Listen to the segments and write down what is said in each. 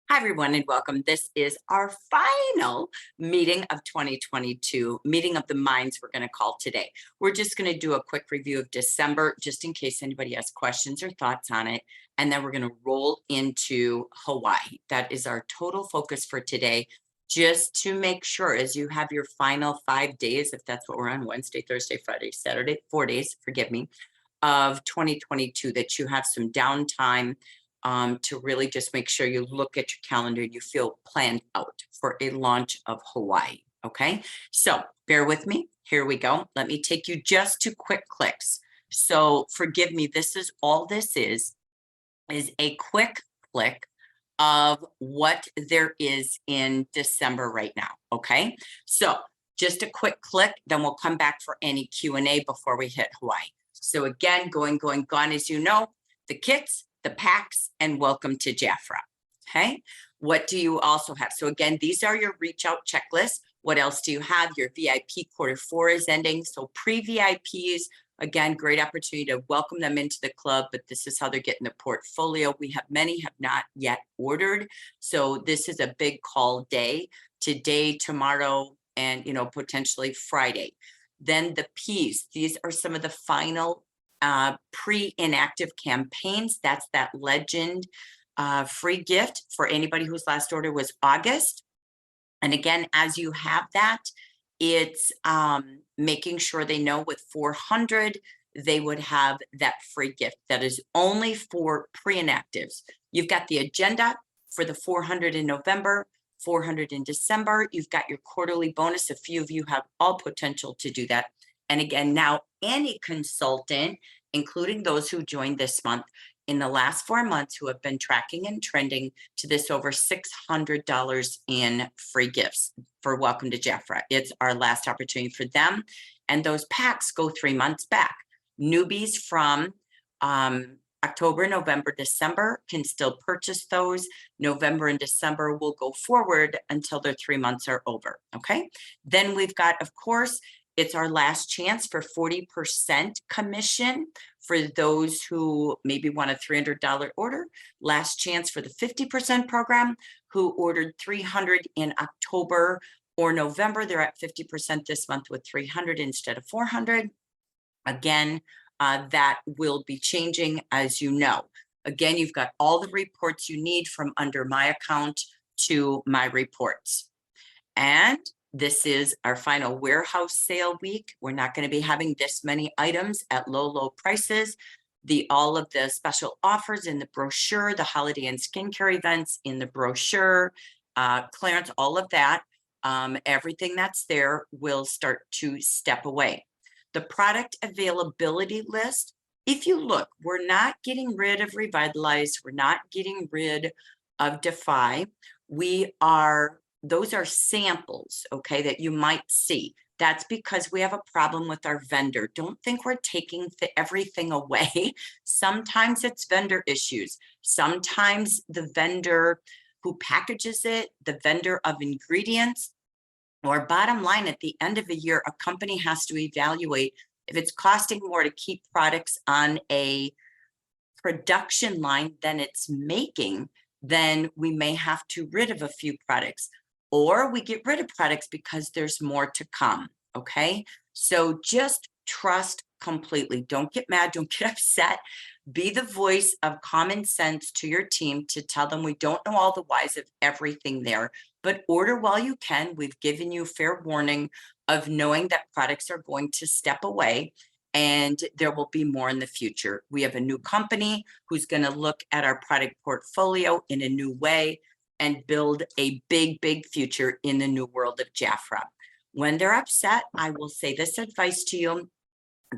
Hi, everyone, and welcome. This is our final meeting of 2022, meeting of the minds, we're going to call today. We're just going to do a quick review of December, just in case anybody has questions or thoughts on it. And then we're going to roll into Hawaii. That is our total focus for today, just to make sure as you have your final 5 days, if that's what we're on, Wednesday, Thursday, Friday, Saturday, 4 days, forgive me, of 2022, that you have some downtime to really just make sure you look at your calendar, you feel planned out for a launch of Hawaii. Okay, so bear with me. Here we go. Let me take you just to quick clicks. So forgive me, this is all this is a quick click of what there is in December right now. Okay, so just a quick click, then we'll come back for any Q&A before we hit Hawaii. So again, going, gone, as you know, the kits, the packs, and welcome to Jafra. Okay, what do you also have? So again, these are your reach out checklists. What else do you have? Your VIP Q4 is ending. So pre-VIPs, again, great opportunity to welcome them into the club, but this is how they're getting the portfolio. We have many have not yet ordered. So this is a big call day today, tomorrow, and potentially Friday. Then the Ps, these are some of the final pre-inactive campaigns. That's that legend free gift for anybody whose last order was August. And again, as you have that, it's making sure they know with 400, they would have that free gift that is only for pre-inactives. You've got the agenda for the 400 in November, 400 in December. You've got your quarterly bonus. A few of you have all potential to do that. And again, now any consultant, including those who joined this month, in the last 4 months who have been tracking and trending to this over $600 in free gifts for Welcome to Jafra. It's our last opportunity for them. And those packs go 3 months back. Newbies from October, November, December can still purchase those. November and December will go forward until their 3 months are over. Okay. Then we've got, of course, it's our last chance for 40% commission for those who maybe want a $300 order. Last chance for the 50% program who ordered 300 in October or November. They're at 50% this month with 300 instead of 400. Again, that will be changing, as you know. Again, you've got all the reports you need from under my account to my reports. And this is our final warehouse sale week. We're not going to be having this many items at low prices. All of the special offers in the brochure, the holiday and skincare events in the brochure, clearance, all of that, everything that's there will start to step away. The product availability list, if you look, we're not getting rid of Revitalize. We're not getting rid of Defy. Those are samples, okay, that you might see. That's because we have a problem with our vendor. Don't think we're taking everything away. Sometimes it's vendor issues. Sometimes the vendor who packages it, the vendor of ingredients, or bottom line, at the end of a year, a company has to evaluate if it's costing more to keep products on a production line than it's making, then we may have to rid of a few products. Or we get rid of products because there's more to come, okay? So just trust completely. Don't get mad, don't get upset. Be the voice of common sense to your team to tell them we don't know all the whys of everything there, but order while you can. We've given you fair warning of knowing that products are going to step away and there will be more in the future. We have a new company who's going to look at our product portfolio in a new way and build a big future in the new world of Jafra. When they're upset, I will say this advice to you: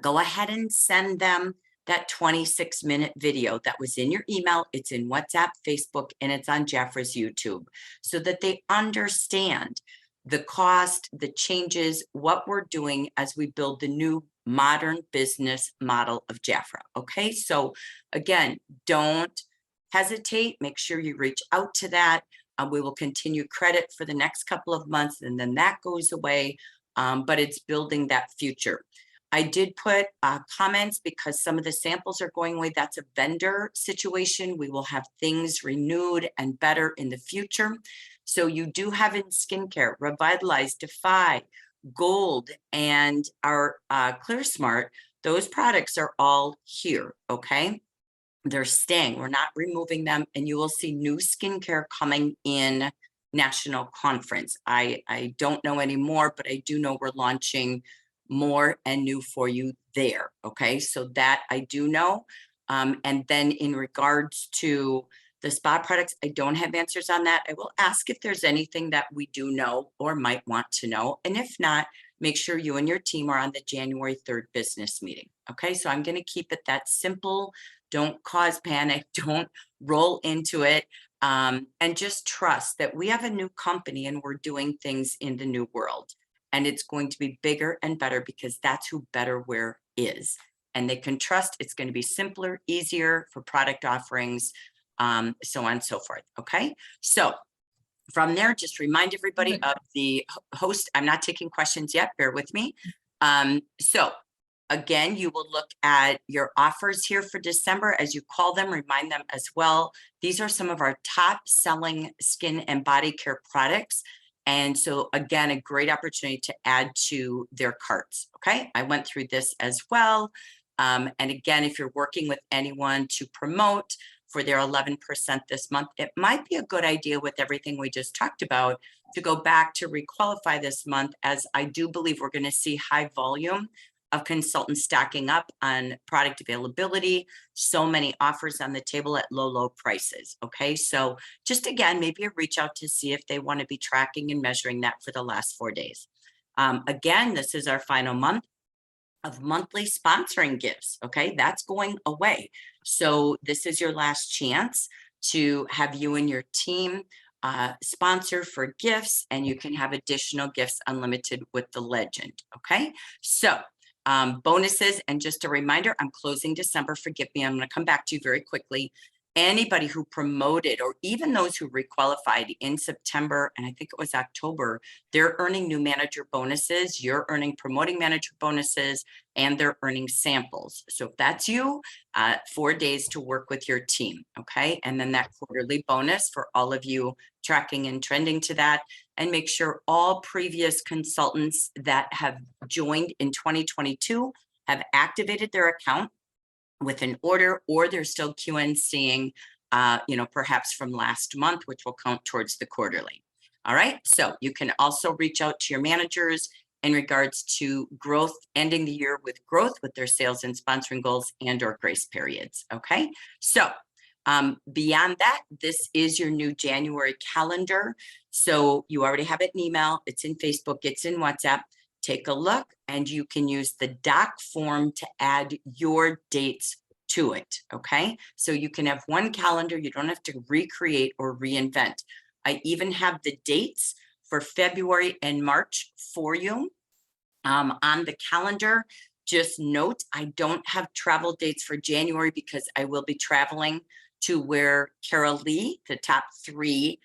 go ahead and send them that 26-minute video that was in your email. It's in WhatsApp, Facebook, and it's on Jafra's YouTube, so that they understand the cost, the changes, what we're doing as we build the new modern business model of Jafra. Okay, so again, don't hesitate. Make sure you reach out to that. We will continue credit for the next couple of months, and then that goes away. But it's building that future. I did put comments because some of the samples are going away. That's a vendor situation. We will have things renewed and better in the future. So you do have in skincare, Revitalize, Defy, Gold, and our Clear Smart. Those products are all here, okay? They're staying. We're not removing them, and you will see new skincare coming in national conference. I don't know anymore, but I do know we're launching more and new for you there. Okay, so that I do know. And then in regards to the spa products, I don't have answers on that. I will ask if there's anything that we do know or might want to know. And if not, make sure you and your team are on the January 3rd business meeting. Okay, so I'm going to keep it that simple. Don't cause panic. Don't roll into it. And just trust that we have a new company and we're doing things in the new world. And it's going to be bigger and better because that's who Betterware is. And they can trust it's going to be simpler, easier for product offerings, so on and so forth. Okay. So from there, just remind everybody of the host. I'm not taking questions yet. Bear with me. So again, you will look at your offers here for December as you call them, remind them as well. These are some of our top selling skin and body care products. And so again, a great opportunity to add to their carts. Okay, I went through this as well. And again, if you're working with anyone to promote for their 11% this month, it might be a good idea with everything we just talked about to go back to requalify this month, as I do believe we're going to see high volume of consultants stacking up on product availability, so many offers on the table at low prices. Okay, so just again, maybe a reach out to see if they want to be tracking and measuring that for the last 4 days. Again, this is our final month of monthly sponsoring gifts. Okay, that's going away. So this is your last chance to have you and your team sponsor for gifts, and you can have additional gifts unlimited with the legend. Okay, so bonuses, and just a reminder, I'm closing December. Forgive me, I'm going to come back to you very quickly. Anybody who promoted, or even those who requalified in September, and I think it was October, they're earning new manager bonuses. You're earning promoting manager bonuses, and they're earning samples. So if that's you, 4 days to work with your team. Okay, and then that quarterly bonus for all of you tracking and trending to that. And make sure all previous consultants that have joined in 2022 have activated their account with an order, or they're still QNCing, perhaps from last month, which will count towards the quarterly. All right, so you can also reach out to your managers in regards to growth, ending the year with growth with their sales and sponsoring goals and or grace periods. Okay, so beyond that, this is your new January calendar. So you already have it in email, it's in Facebook, it's in WhatsApp. Take a look, and you can use the doc form to add your dates to it. Okay, so you can have one calendar. You don't have to recreate or reinvent. I even have the dates for February and March for you on the calendar. Just note, I don't have travel dates for January because I will be traveling to where Carol Lee, the top 3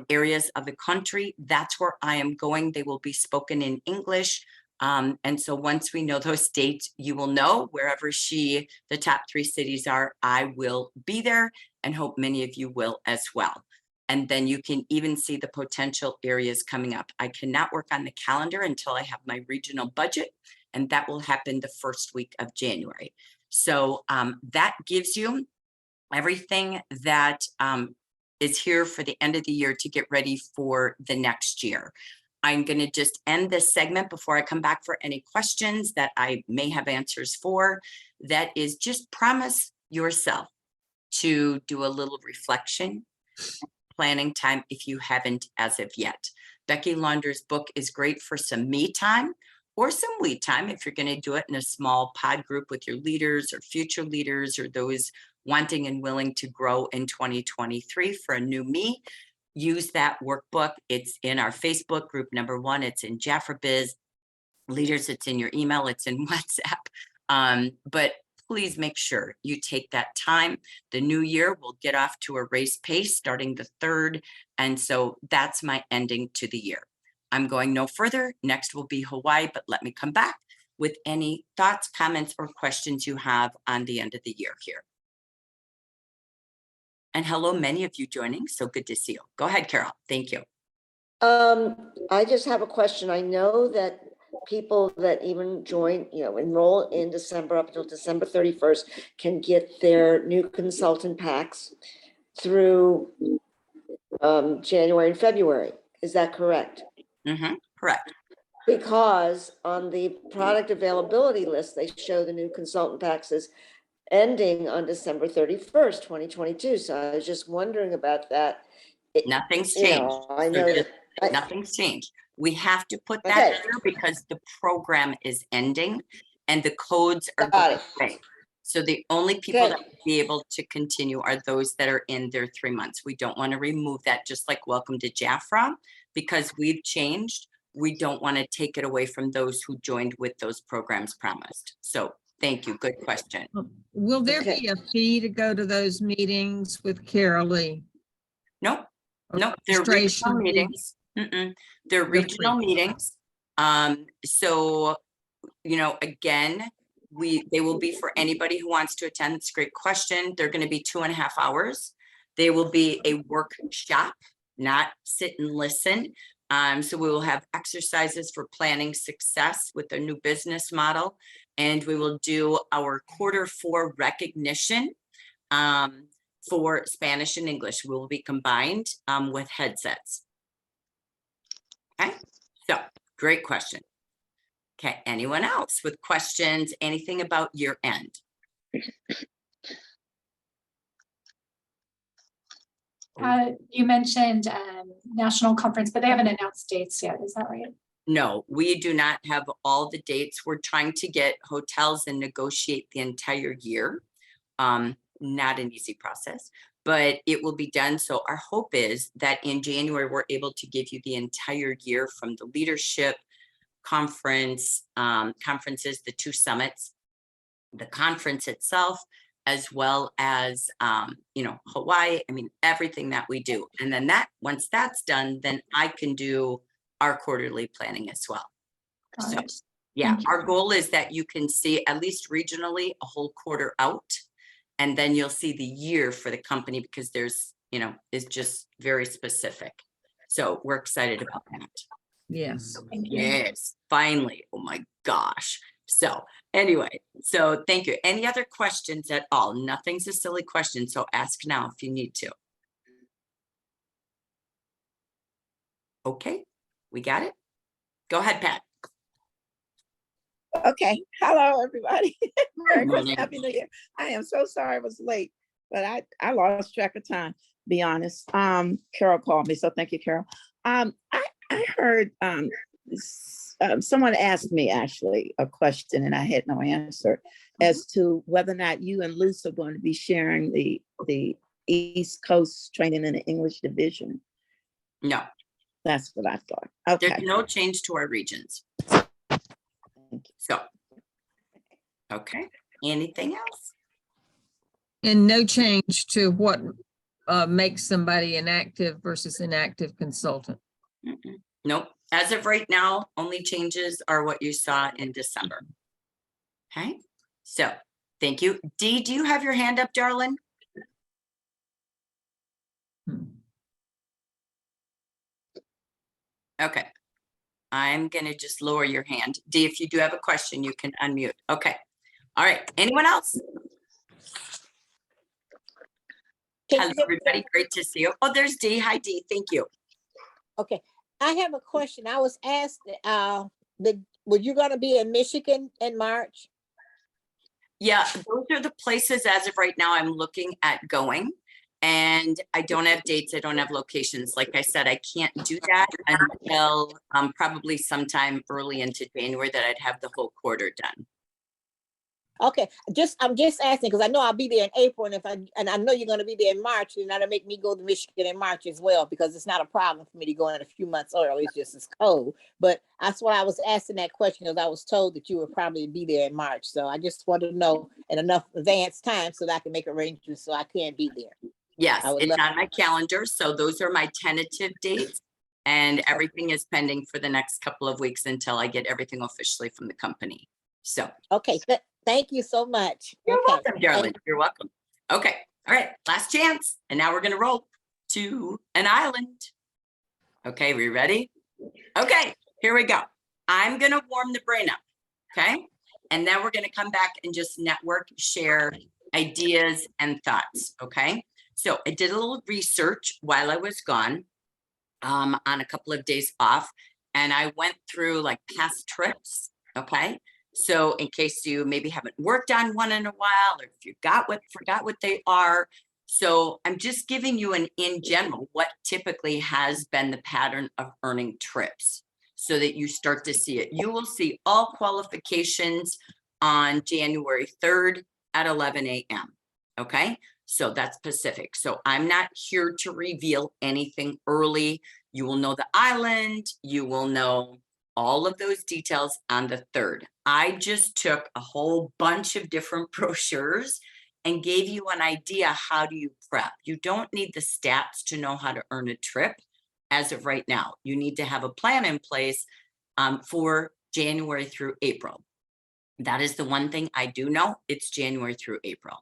areas of the country, that's where I am going. They will be spoken in English. And so once we know those dates, you will know wherever the top 3 cities are, I will be there, and hope many of you will as well. And then you can even see the potential areas coming up. I cannot work on the calendar until I have my regional budget, and that will happen the first week of January. So that gives you everything that is here for the end of the year to get ready for the next year. I'm going to just end this segment before I come back for any questions that I may have answers for. That is, just promise yourself to do a little reflection, planning time if you haven't as of yet. Becky Launder's book is great for some me time or some we time if you're going to do it in a small pod group with your leaders or future leaders or those wanting and willing to grow in 2023 for a new me. Use that workbook. It's in our Facebook group, number 1. It's in JaffraBiz. Leaders, it's in your email. It's in WhatsApp. But please make sure you take that time. The new year will get off to a race pace starting the 3rd. And so that's my ending to the year. I'm going no further. Next will be Hawaii, but let me come back with any thoughts, comments, or questions you have on the end of the year here. And hello, many of you joining, so good to see you. Go ahead, Carol. Thank you. I just have a question. I know that people that even join, enroll in December up until December 31st can get their new consultant packs through January and February. Is that correct? Correct. Because on the product availability list, they show the new consultant packs as ending on December 31st, 2022. So I was just wondering about that. Nothing's changed. I know that nothing's changed. We have to put that here because the program is ending and the codes are going away. So the only people that will be able to continue are those that are in their 3 months. We don't want to remove that, just like Welcome to Jafra, because we've changed. We don't want to take it away from those who joined with those programs promised. So thank you. Good question. Will there be a fee to go to those meetings with Carol Lee? Nope. Nope. They're regional meetings. They're regional meetings. So, again, they will be for anybody who wants to attend. It's a great question. They're going to be 2.5 hours. They will be a workshop, not sit and listen. So we will have exercises for planning success with a new business model. And we will do our Q4 recognition for Spanish and English. Will be combined with headsets. Okay, so great question. Okay, anyone else with questions, anything about year end? You mentioned national conference, but they haven't announced dates yet. Is that right? No, we do not have all the dates. We're trying to get hotels and negotiate the entire year. Not an easy process, but it will be done. So our hope is that in January, we're able to give you the entire year from the leadership conference, conferences, the 2 summits, the conference itself, as well as, Hawaii. I mean, everything that we do. And then once that's done, then I can do our quarterly planning as well. So yeah, our goal is that you can see at least regionally a whole quarter out, and then you'll see the year for the company because there's, is just very specific. So we're excited about that. Yes. Yes, finally. Oh my gosh. So anyway, so thank you. Any other questions at all? Nothing's a silly question, so ask now if you need to. Okay, we got it. Go ahead, Pat. Okay. Hello, everybody. Merry morning. Christmas, Happy New Year. I am so sorry I was late, but I lost track of time, to be honest. Carol called me, so thank you, Carol. I heard someone asked me actually a question and I had no answer as to whether or not you and Luce are going to be sharing the East Coast training in the English division. No, That's what I thought. Okay. there's no change to our regions. So, okay, anything else? And no change to what makes somebody an active versus inactive consultant. Nope. As of right now, only changes are what you saw in December. Okay, so thank you. Dee, do you have your hand up, darling? Okay. I'm going to just lower your hand. Dee, if you do have a question, you can unmute. Okay. All right. Anyone else? Hello, everybody. Great to see you. Oh, there's Dee. Hi, Dee. Thank you. Okay, I have a question. I was asked, were you gonna be in Michigan in March? Yeah, those are the places as of right now I'm looking at going. And I don't have dates. I don't have locations. Like I said, I can't do that until probably sometime early into January that I'd have the whole quarter done. Okay, I'm just asking because I know I'll be there in April, and I know you're gonna be there in March, and that'll make me go to Michigan in March as well, because it's not a problem for me to go in a few months early. It's just it's cold. But that's why I was asking that question, because I was told that you would probably be there in March. So I just wanted to know in enough advance time so that I can make arrangements so I can be there. Yes, it's on my calendar. So those are my tentative dates, and everything is pending for the next couple of weeks until I get everything officially from the company. So Okay, thank you so much. you're Okay, welcome, darling. You're welcome. Okay. All right. Last chance. And now we're going to roll to an island. Okay. We ready? Okay. Here we go. I'm going to warm the brain up. Okay. And then we're going to come back and just network, share ideas and thoughts. Okay. So I did a little research while I was gone on a couple of days off, and I went through like past trips. Okay. So in case you maybe haven't worked on one in a while, or if you forgot what they are. So I'm just giving you an in general, what typically has been the pattern of earning trips so that you start to see it. You will see all qualifications on January 3rd at 11 a.m. Okay. So that's Pacific. So I'm not here to reveal anything early. You will know the island. You will know all of those details on the 3rd. I just took a whole bunch of different brochures and gave you an idea. How do you prep? You don't need the stats to know how to earn a trip as of right now. You need to have a plan in place for January through April. That is the one thing I do know. It's January through April.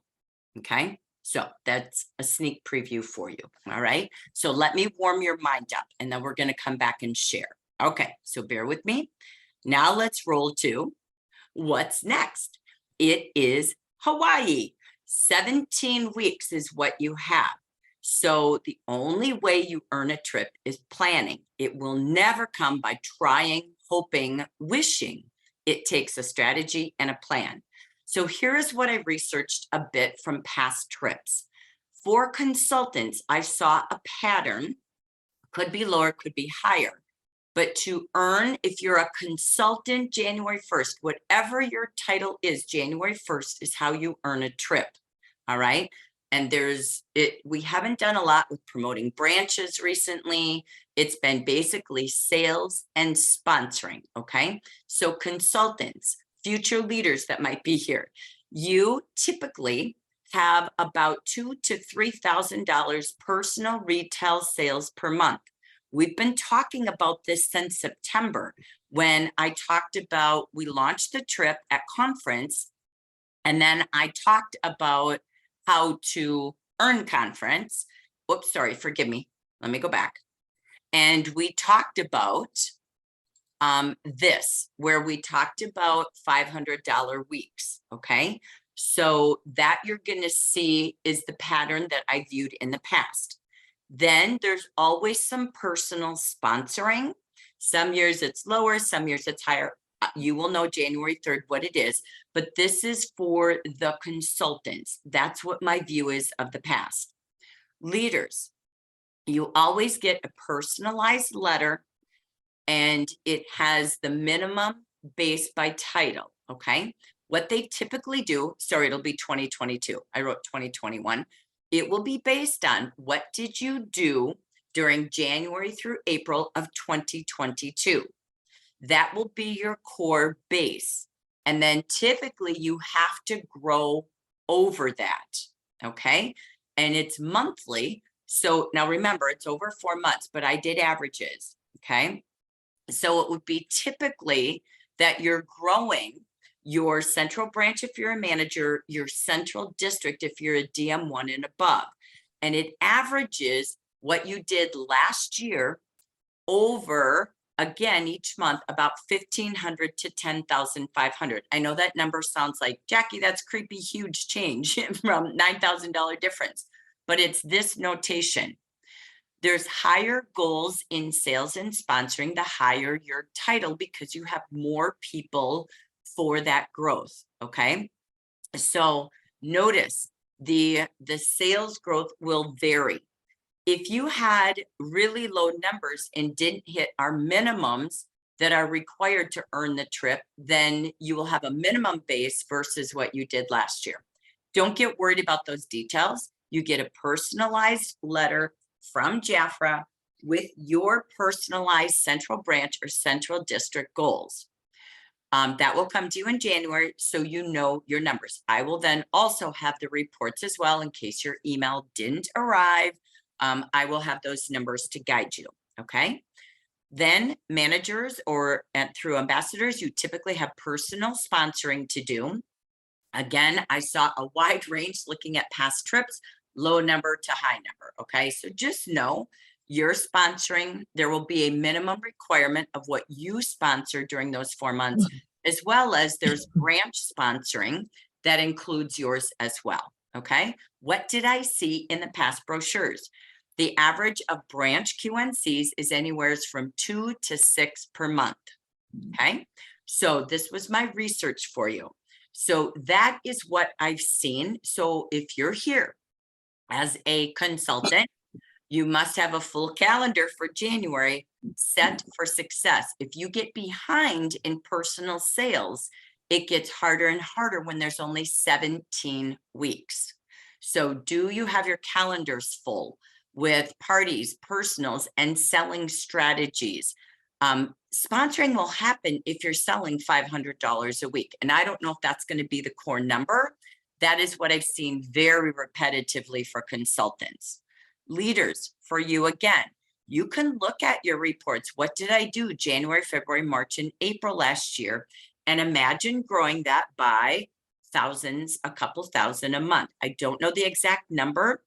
Okay. So that's a sneak preview for you. All right. So let me warm your mind up and then we're going to come back and share. Okay. So bear with me. Now let's roll to what's next. It is Hawaii. 17 weeks is what you have. So the only way you earn a trip is planning. It will never come by trying, hoping, wishing. It takes a strategy and a plan. So here's what I researched a bit from past trips. For consultants, I saw a pattern, could be lower, could be higher. But to earn, if you're a consultant, January 1st, whatever your title is, January 1st is how you earn a trip. All right. And we haven't done a lot with promoting branches recently. It's been basically sales and sponsoring. Okay. So consultants, future leaders that might be here, you typically have about $2,000 to $3,000 personal retail sales per month. We've been talking about this since September when I talked about, we launched the trip at conference, and then I talked about how to earn conference. Oops, sorry, forgive me. Let me go back. And we talked about this, where we talked about $500 weeks. Okay. So that you're going to see is the pattern that I viewed in the past. Then there's always some personal sponsoring. Some years it's lower, some years it's higher. You will know January 3rd what it is, but this is for the consultants. That's what my view is of the past. Leaders, you always get a personalized letter and it has the minimum base by title. Okay. What they typically do, sorry, it'll be 2022. I wrote 2021. It will be based on what did you do during January through April of 2022. That will be your core base. And then typically you have to grow over that. Okay. And it's monthly. So now remember, it's over 4 months, but I did averages. Okay. So it would be typically that you're growing your central branch if you're a manager, your central district if you're a DM1 and above. And it averages what you did last year over, again, each month, about 1,500 to 10,500. I know that number sounds like, Jackie, that's creepy, huge change from $9,000 difference, but it's this notation. There's higher goals in sales and sponsoring, the higher your title, because you have more people for that growth. Okay. So notice the sales growth will vary. If you had really low numbers and didn't hit our minimums that are required to earn the trip, then you will have a minimum base versus what you did last year. Don't get worried about those details. You get a personalized letter from Jafra with your personalized central branch or central district goals. That will come to you in January, so you know your numbers. I will then also have the reports as well in case your email didn't arrive. I will have those numbers to guide you, okay? Then managers through ambassadors, you typically have personal sponsoring to do. Again, I saw a wide range looking at past trips, low number to high number. Okay, so just know you're sponsoring. There will be a minimum requirement of what you sponsor during those 4 months, as well as there's branch sponsoring that includes yours as well. Okay, what did I see in the past brochures? The average of branch QNCs is anywhere from 2 to 6 per month. Okay, so this was my research for you. So that is what I've seen. So if you're here as a consultant, you must have a full calendar for January set for success. If you get behind in personal sales, it gets harder and harder when there's only 17 weeks. So do you have your calendars full with parties, personals, and selling strategies? Sponsoring will happen if you're selling $500 a week. And I don't know if that's going to be the core number. That is what I've seen very repetitively for consultants. Leaders, for you again, you can look at your reports. What did I do January, February, March, and April last year? And imagine growing that by thousands, a couple thousand a month. I don't know the exact number,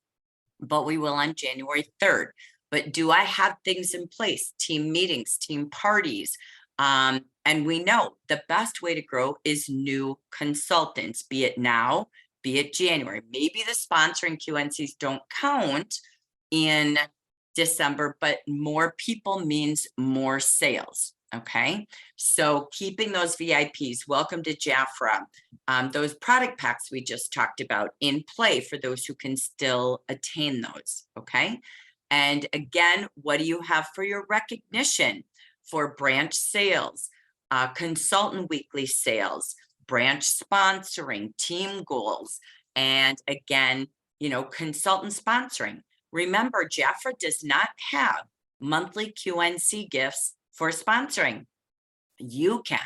but we will on January 3rd. But do I have things in place? Team meetings, team parties. And we know the best way to grow is new consultants, be it now, be it January. Maybe the sponsoring QNCs don't count in December, but more people means more sales. Okay, so keeping those VIPs, welcome to Jafra, those product packs we just talked about in play for those who can still attain those. Okay. And again, what do you have for your recognition for branch sales, consultant weekly sales, branch sponsoring, team goals, and again, consultant sponsoring. Remember, Jafra does not have monthly QNC gifts for sponsoring. You can,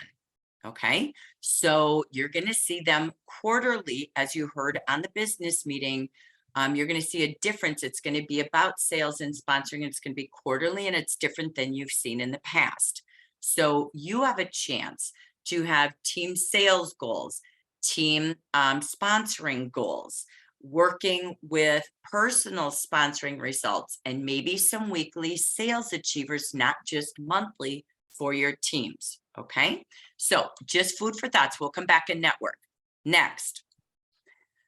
okay? So you're gonna see them quarterly, as you heard on the business meeting. You're going to see a difference. It's going to be about sales and sponsoring. It's going to be quarterly, and it's different than you've seen in the past. So you have a chance to have team sales goals, team sponsoring goals, working with personal sponsoring results, and maybe some weekly sales achievers, not just monthly for your teams. Okay, so just food for thoughts. We'll come back and network. Next.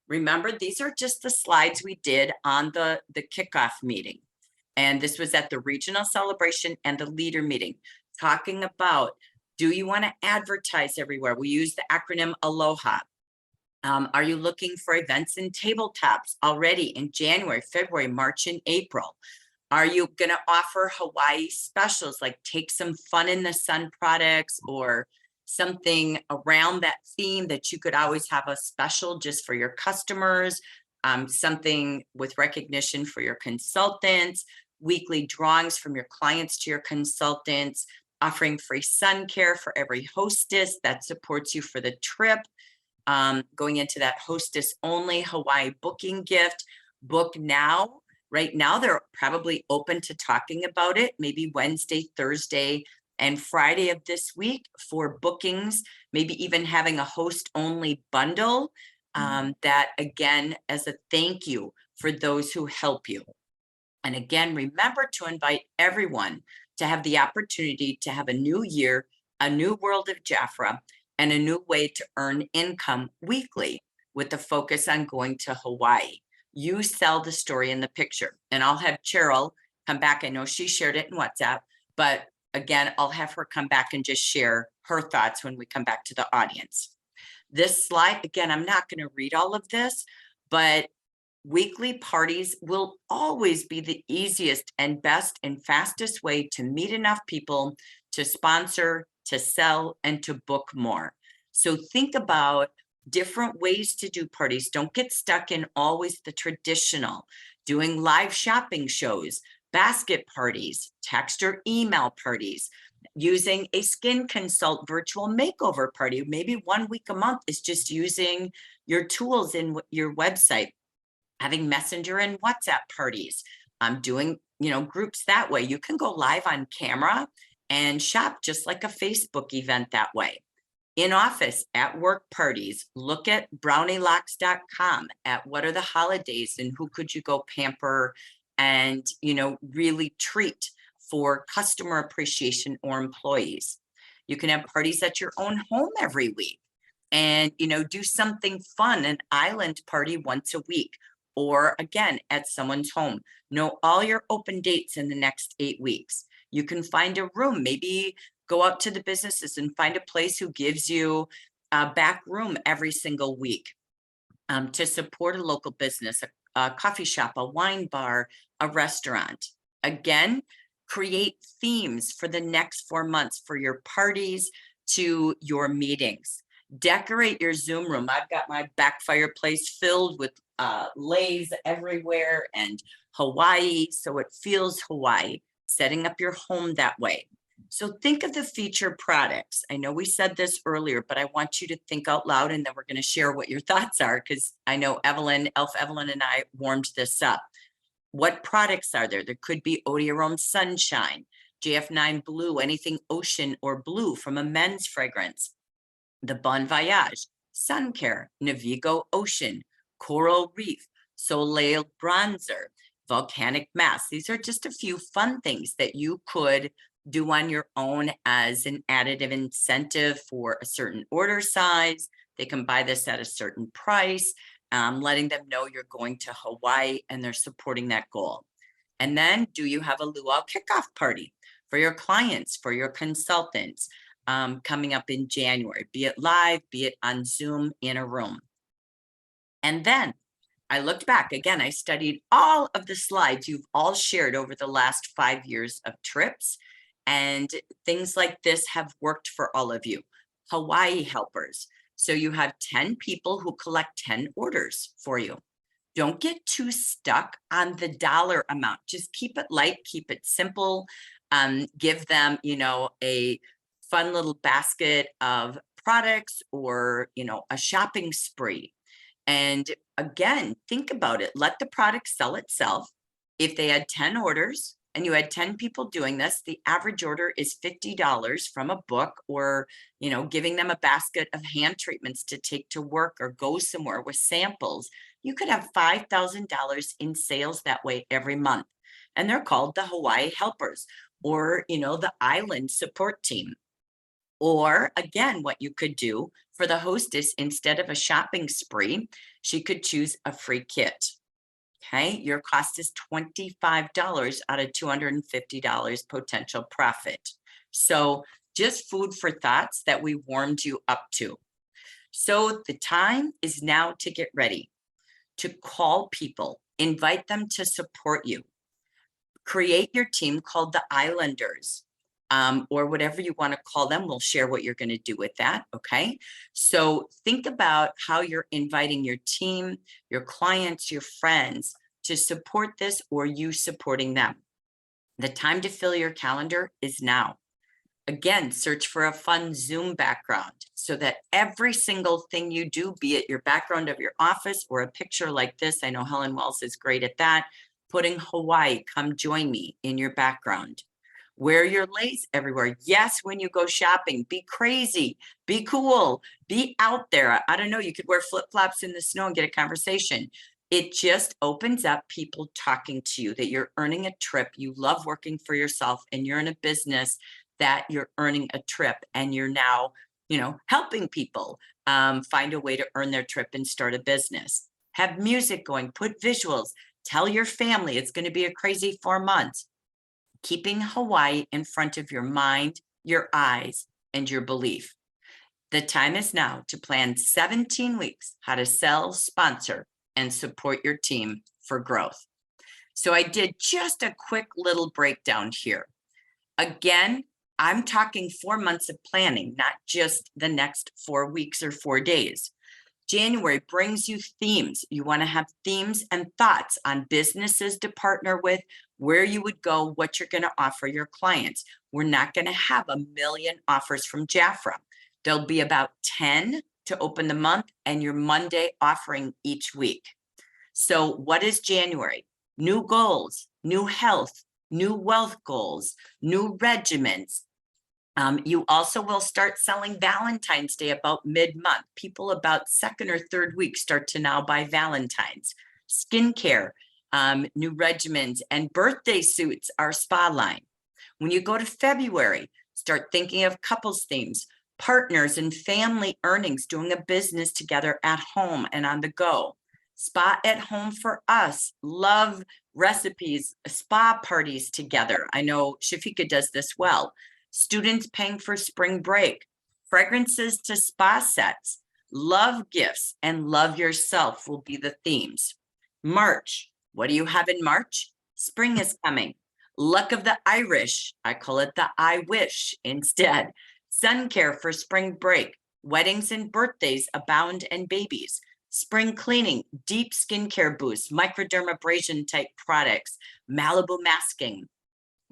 Remember, these are just the slides we did on the kickoff meeting. And this was at the regional celebration and the leader meeting, talking about, do you want to advertise everywhere? We use the acronym ALOHA. Are you looking for events and tabletops already in January, February, March, and April? Are you going to offer Hawaii specials, like take some fun in the sun products or something around that theme that you could always have a special just for your customers, something with recognition for your consultants, weekly drawings from your clients to your consultants, offering free sun care for every hostess that supports you for the trip, going into that hostess only Hawaii booking gift. Book now. Right now, they're probably open to talking about it, maybe Wednesday, Thursday, and Friday of this week for bookings, maybe even having a host only bundle that, again, as a thank you for those who help you. And again, remember to invite everyone to have the opportunity to have a new year, a new world of Jafra, and a new way to earn income weekly with the focus on going to Hawaii. You sell the story in the picture. And I'll have Cheryl come back. I know she shared it in WhatsApp, but again, I'll have her come back and just share her thoughts when we come back to the audience. This slide, again, I'm not going to read all of this, but weekly parties will always be the easiest and best and fastest way to meet enough people to sponsor, to sell, and to book more. So think about different ways to do parties. Don't get stuck in always the traditional, doing live shopping shows, basket parties, text or email parties, using a skin consult virtual makeover party. Maybe 1 week a month is just using your tools in your website, having Messenger and WhatsApp parties, doing, groups that way. You can go live on camera and shop just like a Facebook event that way. In office, at work parties, look at brownielocks.com at what are the holidays and who could you go pamper and, really treat for customer appreciation or employees. You can have parties at your own home every week and, do something fun, an island party once a week, or again, at someone's home. Know all your open dates in the next 8 weeks. You can find a room, maybe go out to the businesses and find a place who gives you a back room every single week to support a local business, a coffee shop, a wine bar, a restaurant. Again, create themes for the next 4 months for your parties to your meetings. Decorate your Zoom room. I've got my back fireplace filled with leis everywhere and Hawaii, so it feels Hawaii. Setting up your home that way. So think of the featured products. I know we said this earlier, but I want you to think out loud and then we're going to share what your thoughts are because I know Elf Evelyn and I warmed this up. What products are there? There could be Eau de Arome Sunshine, JF9 Blue, anything ocean or blue from a men's fragrance. The Bon Voyage, Sun Care, Navigo Ocean, Coral Reef, Soleil Bronzer, Volcanic Mask. These are just a few fun things that you could do on your own as an additive incentive for a certain order size. They can buy this at a certain price, letting them know you're going to Hawaii and they're supporting that goal. And then do you have a luau kickoff party for your clients, for your consultants coming up in January, be it live, be it on Zoom in a room. And then I looked back again, I studied all of the slides you've all shared over the last 5 years of trips, and things like this have worked for all of you. Hawaii helpers. So you have 10 people who collect 10 orders for you. Don't get too stuck on the dollar amount. Just keep it light, keep it simple. Give them, a fun little basket of products or, a shopping spree. And again, think about it. Let the product sell itself. If they had 10 orders and you had 10 people doing this, the average order is $50 from a book or, giving them a basket of hand treatments to take to work or go somewhere with samples. You could have $5,000 in sales that way every month. And they're called the Hawaii helpers or, the island support team. Or again, what you could do for the hostess, instead of a shopping spree, she could choose a free kit. Okay, your cost is $25 out of $250 potential profit. So just food for thoughts that we warmed you up to. So the time is now to get ready, to call people, invite them to support you. Create your team called the Islanders. Or whatever you want to call them. We'll share what you're going to do with that. Okay. So think about how you're inviting your team, your clients, your friends to support this or you supporting them. The time to fill your calendar is now. Again, search for a fun Zoom background so that every single thing you do, be it your background of your office or a picture like this, I know Helen Wells is great at that, putting Hawaii, come join me in your background. Wear your lace everywhere. Yes, when you go shopping, be crazy, be cool, be out there. I don't know, you could wear flip-flops in the snow and get a conversation. It just opens up people talking to you that you're earning a trip. You love working for yourself and you're in a business that you're earning a trip and you're now, helping people find a way to earn their trip and start a business. Have music going, put visuals, tell your family it's going to be a crazy 4 months. Keeping Hawaii in front of your mind, your eyes, and your belief. The time is now to plan 17 weeks how to sell, sponsor, and support your team for growth. So I did just a quick little breakdown here. Again, I'm talking 4 months of planning, not just the next 4 weeks or 4 days. January brings you themes. You want to have themes and thoughts on businesses to partner with, where you would go, what you're going to offer your clients. We're not going to have a million offers from Jafra. There'll be about 10 to open the month and your Monday offering each week. So what is January? New goals, new health, new wealth goals, new regimens, You also will start selling Valentine's Day about mid-month. People about second or third week start to now buy Valentine's. Skincare, new regimens, and birthday suits are spa line. When you go to February, start thinking of couples themes, partners and family earnings, doing a business together at home and on the go. Spa at home for us, love recipes, spa parties together. I know Shafika does this well. Students paying for spring break, fragrances to spa sets, love gifts, and love yourself will be the themes. March, what do you have in March? Spring is coming. Luck of the Irish, I call it the I wish instead. Sun care for spring break, weddings and birthdays abound and babies. Spring cleaning, deep skincare boost, microdermabrasion type products, Malibu masking,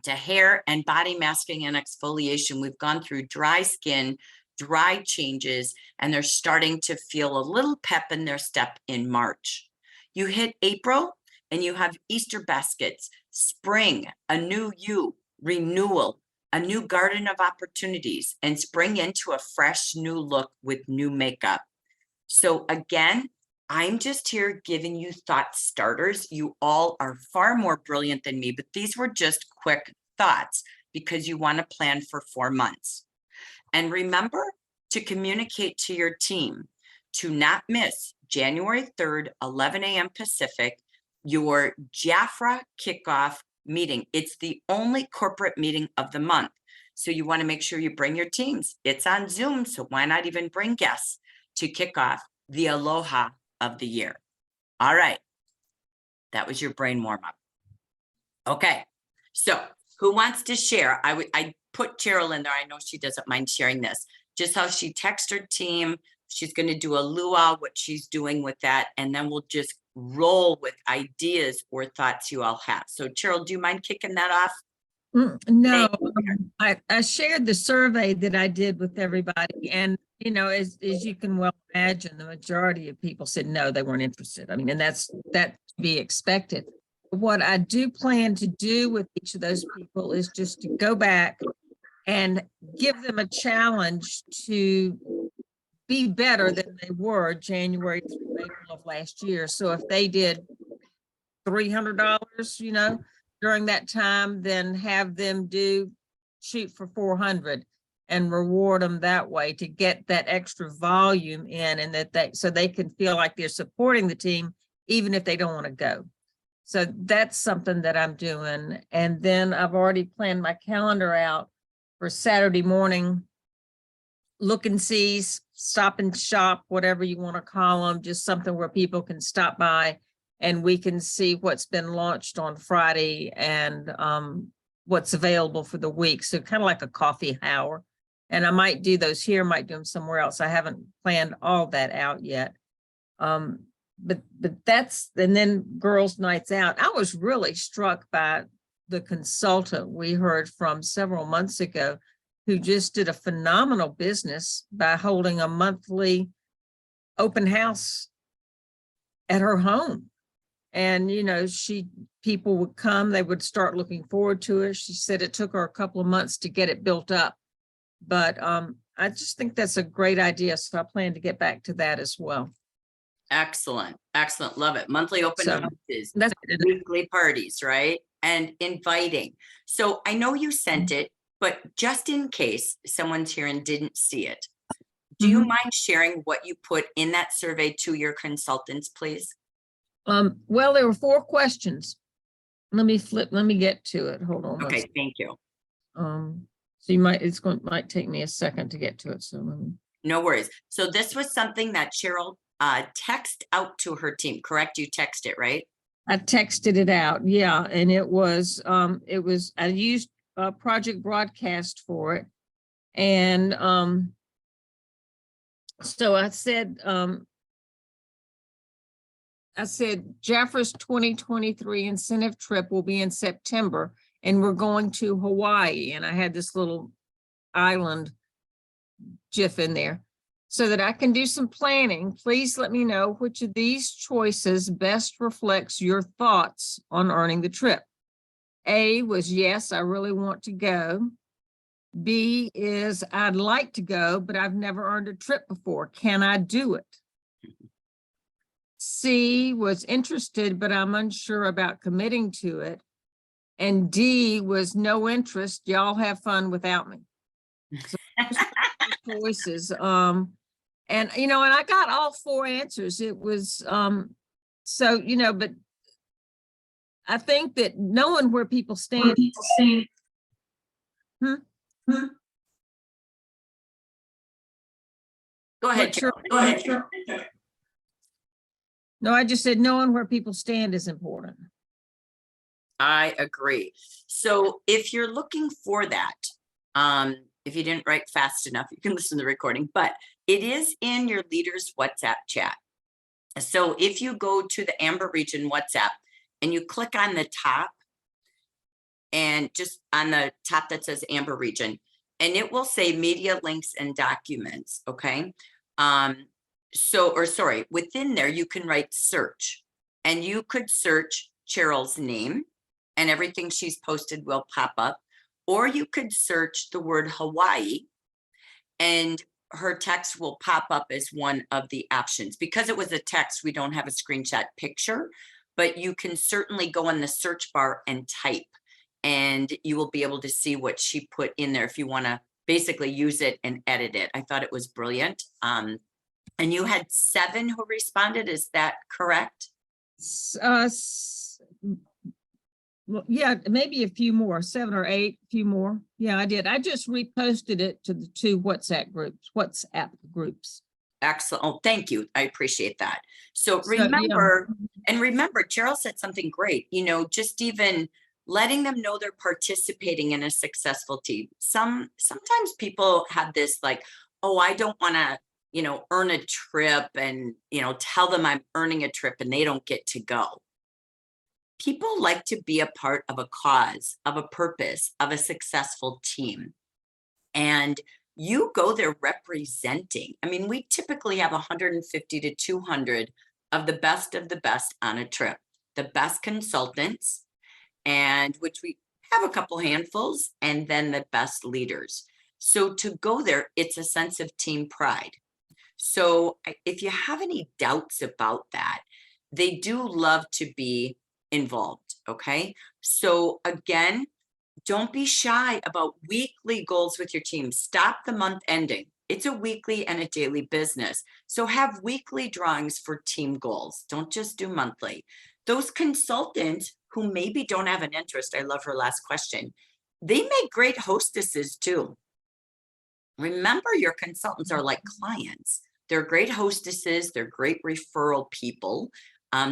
to hair and body masking and exfoliation. We've gone through dry skin, dry changes, and they're starting to feel a little pep in their step in March. You hit April and you have Easter baskets, spring, a new you, renewal, a new garden of opportunities, and spring into a fresh new look with new makeup. So again, I'm just here giving you thought starters. You all are far more brilliant than me, but these were just quick thoughts because you want to plan for 4 months. And remember to communicate to your team to not miss January 3rd, 11 a.m. Pacific, your Jafra kickoff meeting. It's the only corporate meeting of the month. So you want to make sure you bring your teams. It's on Zoom, so why not even bring guests to kick off the Aloha of the year. All right. That was your brain warm up. Okay. So who wants to share? I put Cheryl in there. I know she doesn't mind sharing this. Just how she texted her team. She's going to do a luau, what she's doing with that. And then we'll just roll with ideas or thoughts you all have. So Cheryl, do you mind kicking that off? No, I shared the survey that I did with everybody, and you know, as you can well imagine, the majority of people said no, they weren't interested. I mean, and that's to be expected. What I do plan to do with each of those people is just to go back and give them a challenge to be better than they were January through April of last year. So if they did $300, you know, during that time, then have them shoot for 400 and reward them that way to get that extra volume in, and so they can feel like they're supporting the team, even if they don't want to go. So that's something that I'm doing. And then I've already planned my calendar out for Saturday morning, look and sees, stop and shop, whatever you want to call them, just something where people can stop by and we can see what's been launched on Friday and what's available for the week. So kind of like a coffee hour. And I might do those here, might do them somewhere else. I haven't planned all that out yet. But that's, and then girls' nights out. I was really struck by the consultant we heard from several months ago who just did a phenomenal business by holding a monthly open house at her home. And, you know, people would come, they would start looking forward to it. She said it took her a couple of months to get it built up. But I just think that's a great idea. So I plan to get back to that as well. Excellent. Excellent. Love it. Monthly open So, houses, That's weekly parties, right? And inviting. So I know you sent it, but just in case someone's here and didn't see it, do you mind sharing what you put in that survey to your consultants, please? Well, there were 4 questions. Let me get to it. Hold on. Okay, thank you. So might take me a second to get to it. So let me. No worries. So this was something that Cheryl texted out to her team, correct? You texted it, right? I texted it out. Yeah. And it was, I used Project Broadcast for it. And so I said Jafra's 2023 incentive trip will be in September and we're going to Hawaii. And I had this little island GIF in there so that I can do some planning. Please let me know which of these choices best reflects your thoughts on earning the trip. A was, yes, I really want to go. B is I'd like to go, but I've never earned a trip before. Can I do it? C was interested, but I'm unsure about committing to it. And D was no interest. Y'all have fun without me. So those were the choices. And and I got all 4 answers. It was so but I think that knowing where people stand. Go ahead, What your- Cheryl. No, I just said knowing where people stand is important. I agree. So if you're looking for that, if you didn't write fast enough, you can listen to the recording, but it is in your leaders WhatsApp chat. So if you go to the Amber Region WhatsApp and you click on the top and just on the top that says Amber Region, and it will say media links and documents. Okay. Within there, you can write search, and you could search Cheryl's name and everything she's posted will pop up, or you could search the word Hawaii and her text will pop up as one of the options. Because it was a text, we don't have a screenshot picture, but you can certainly go in the search bar and type, and you will be able to see what she put in there if you want to basically use it and edit it. I thought it was brilliant. And you had 7 who responded, is that correct? Well, yeah, maybe a few more, 7 or 8, a few more. Yeah, I did. I just reposted it to the 2 WhatsApp groups. Excellent. Oh, thank you. I appreciate that. So yeah. remember, Cheryl said something great, just even letting them know they're participating in a successful team. Sometimes people have this like, oh, I don't want to, earn a trip and, tell them I'm earning a trip and they don't get to go. People like to be a part of a cause, of a purpose, of a successful team. And you go there representing. I mean, we typically have 150 to 200 of the best on a trip, the best consultants, and which we have a couple handfuls, and then the best leaders. So to go there, it's a sense of team pride. So if you have any doubts about that, they do love to be involved. Okay. So again, don't be shy about weekly goals with your team. Stop the month ending. It's a weekly and a daily business. So have weekly drawings for team goals. Don't just do monthly. Those consultants who maybe don't have an interest, I love her last question, they make great hostesses too. Remember, your consultants are like clients. They're great hostesses. They're great referral people.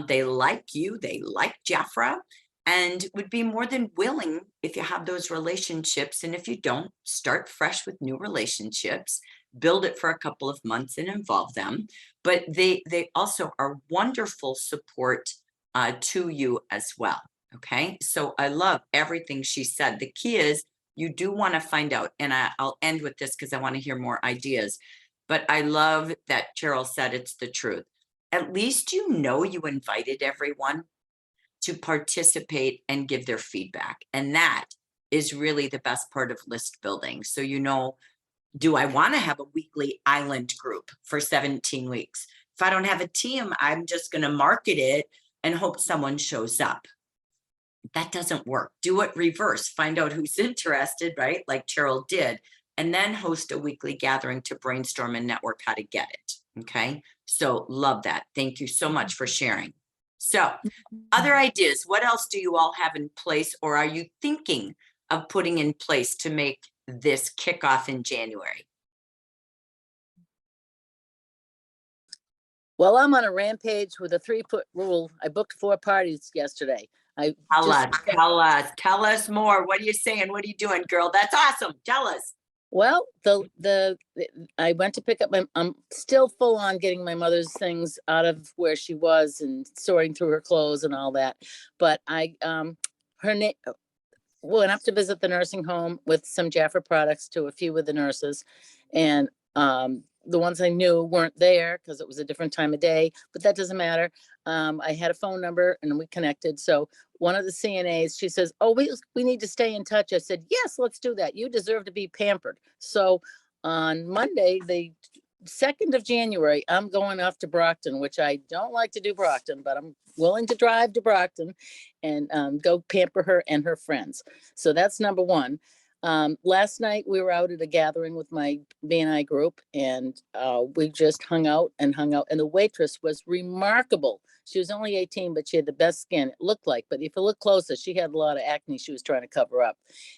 They like you. They like Jeffra, and would be more than willing, if you have those relationships. And if you don't, start fresh with new relationships, build it for a couple of months and involve them. But they also are wonderful support to you as well. Okay. So I love everything she said. The key is you do want to find out, and I'll end with this because I want to hear more ideas, but I love that Cheryl said it's the truth. At least you invited everyone to participate and give their feedback. And that is really the best part of list building. So, do I want to have a weekly island group for 17 weeks? If I don't have a team, I'm just going to market it and hope someone shows up. That doesn't work. Do it reverse. Find out who's interested, right? Like Cheryl did, and then host a weekly gathering to brainstorm and network how to get it. Okay. So love that. Thank you so much for sharing. So other ideas, what else do you all have in place, or are you thinking of putting in place to make this kickoff in January? Well, I'm on a rampage with a 3-foot rule. I booked 4 parties yesterday. Tell us more. What are you saying? What are you doing, girl? That's awesome. Tell us. Well, I went to pick up I'm still full on getting my mother's things out of where she was and sorting through her clothes and all that. But went up to visit the nursing home with some Jafra products to a few of the nurses, and the ones I knew weren't there because it was a different time of day, but that doesn't matter. I had a phone number and we connected. So one of the CNAs, she says, oh, we need to stay in touch. I said, yes, let's do that. You deserve to be pampered. So on Monday, the 2nd of January, I'm going off to Brockton, which I don't like to do Brockton, but I'm willing to drive to Brockton and go pamper her and her friends. So that's number one. Last night we were out at a gathering with my BNI group, and we just hung out, and the waitress was remarkable. She was only 18, but she had the best skin, it looked like, but if you look closer, she had a lot of acne she was trying to cover up.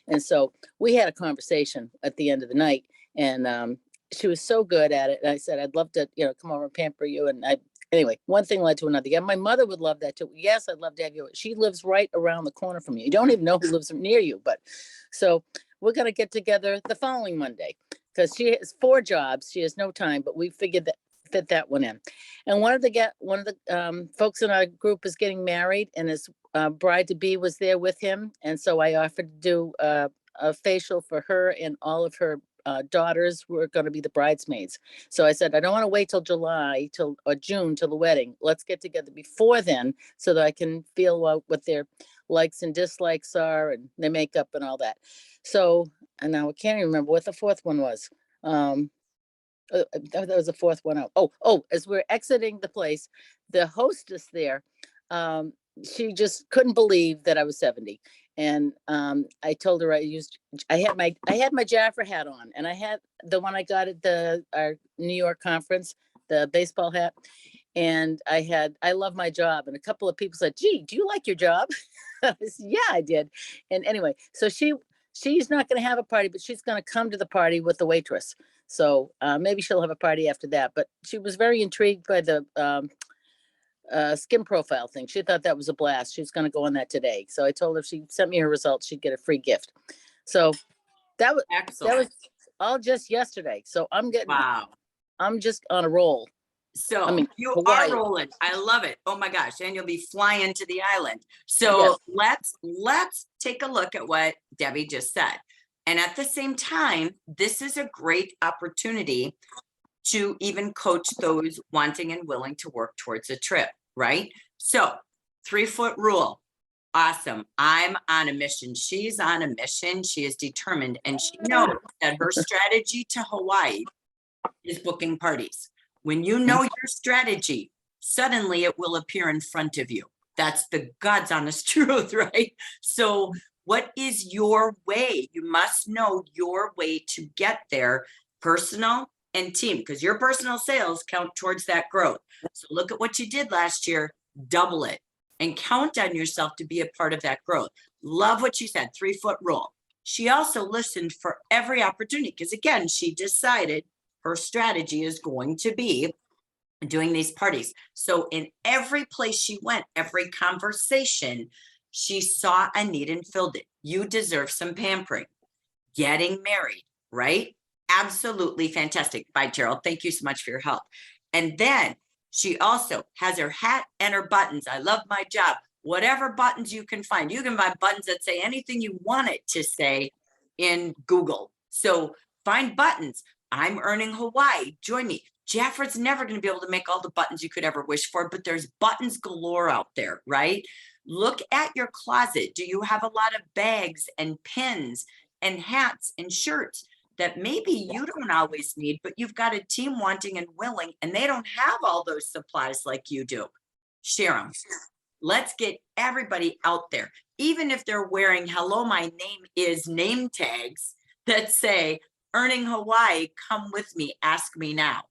And so we had a conversation at the end of the night, and she was so good at it. And I said, I'd love to, come over and pamper you. And anyway, one thing led to another. Yeah, my mother would love that too. Yes, I'd love to have you. She lives right around the corner from you. You don't even know who lives near you, but so we're going to get together the following Monday because she has 4 jobs. She has no time, but we figured that fit that one in. And one of the folks in our group is getting married, and his bride to be was there with him. And so I offered to do a facial for her, and all of her daughters were going to be the bridesmaids. So I said, I don't want to wait till July or June till the wedding. Let's get together before then so that I can feel out what their likes and dislikes are and their makeup and all that. So, and now I can't even remember what the 4th one was. That was the 4th one out. Oh, as we're exiting the place, the hostess there, she just couldn't believe that I was 70. And I told her I had my Jaffa hat on, and I had the one I got at our New York conference, the baseball hat. And I love my job. And a couple of people said, gee, do you like your job? I said, yeah, I did. And anyway, so she's not going to have a party, but she's going to come to the party with the waitress. So maybe she'll have a party after that. But she was very intrigued by the skin profile thing. She thought that was a blast. She's going to go on that today. So I told her if she sent me her results, she'd get a free gift. So that was Excellent. all just yesterday. So Wow. I'm just on a roll. So I mean, you Hawaii. are rolling. I love it. Oh my gosh. And you'll be flying to the island. So let's take a look at what Debbie just said. And at the same time, this is a great opportunity to even coach those wanting and willing to work towards a trip, right? So 3-foot rule. Awesome. I'm on a mission. She's on a mission. She is determined, and she knows that her strategy to Hawaii is booking parties. When you know your strategy, suddenly it will appear in front of you. That's the God's honest truth, right? So what is your way? You must know your way to get there, personal and team, because your personal sales count towards that growth. So look at what you did last year, double it, and count on yourself to be a part of that growth. Love what she said, 3-foot rule. She also listened for every opportunity because, again, she decided her strategy is going to be doing these parties. So in every place she went, every conversation, she saw a need and filled it. You deserve some pampering. Getting married, right? Absolutely fantastic. Bye, Gerald. Thank you so much for your help. And then she also has her hat and her buttons. I love my job. Whatever buttons you can find. You can buy buttons that say anything you want it to say in Google. So find buttons. I'm earning Hawaii. Join me. Jaffra's never going to be able to make all the buttons you could ever wish for, but there's buttons galore out there, right? Look at your closet. Do you have a lot of bags and pins and hats and shirts that maybe you don't always need, but you've got a team wanting and willing, and they don't have all those supplies like you do? Share them. Let's get everybody out there. Even if they're wearing hello, my name is name tags that say, earning Hawaii, come with me, ask me now,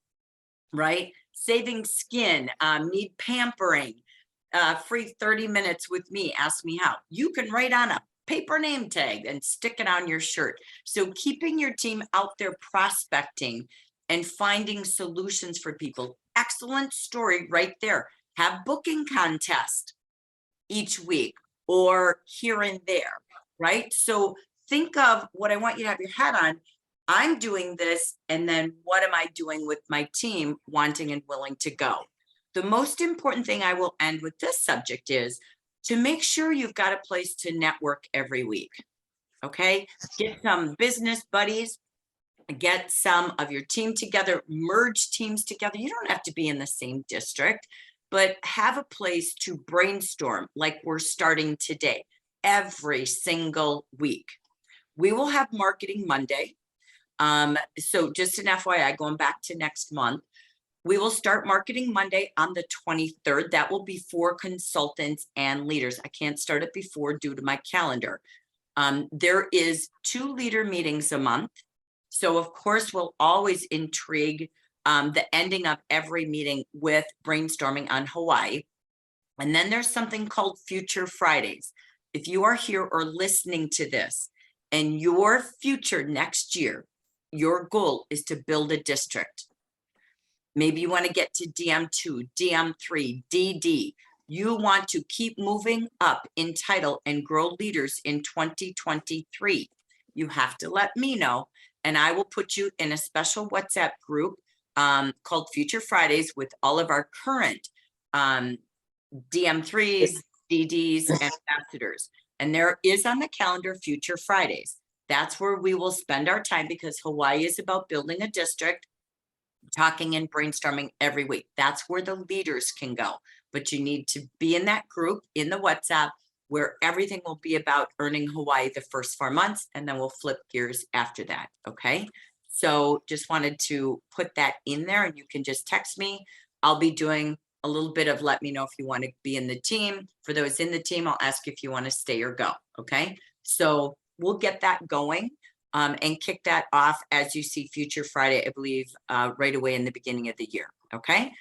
right? Saving skin, need pampering, free 30 minutes with me, ask me how. You can write on a paper name tag and stick it on your shirt. So keeping your team out there prospecting and finding solutions for people. Excellent story right there. Have booking contest each week or here and there, right? So think of what I want you to have your hat on. I'm doing this, and then what am I doing with my team wanting and willing to go? The most important thing I will end with this subject is to make sure you've got a place to network every week, okay? Get some business buddies, get some of your team together, merge teams together. You don't have to be in the same district. but have a place to brainstorm like we're starting today, every single week. We will have Marketing Monday. So just an FYI, going back to next month, we will start Marketing Monday on the 23rd. That will be for consultants and leaders. I can't start it before due to my calendar. There is 2 leader meetings a month. So of course, we'll always intrigue the ending of every meeting with brainstorming on Hawaii. And then there's something called Future Fridays. If you are here or listening to this and your future next year, your goal is to build a district. Maybe you want to get to DM2, DM3, DD. You want to keep moving up in title and grow leaders in 2023. You have to let me know, and I will put you in a special WhatsApp group called Future Fridays with all of our current DM3s, DDs, and ambassadors. And there is on the calendar Future Fridays. That's where we will spend our time, because Hawaii is about building a district, talking and brainstorming every week. That's where the leaders can go. But you need to be in that group in the WhatsApp where everything will be about earning Hawaii the first 4 months, and then we'll flip gears after that. Okay. So just wanted to put that in there, and you can just text me. I'll be doing a little bit of let me know if you want to be in the team. For those in the team, I'll ask if you want to stay or go. Okay. So we'll get that going. And kick that off as you see Future Friday, I believe, right away in the beginning of the year. Okay.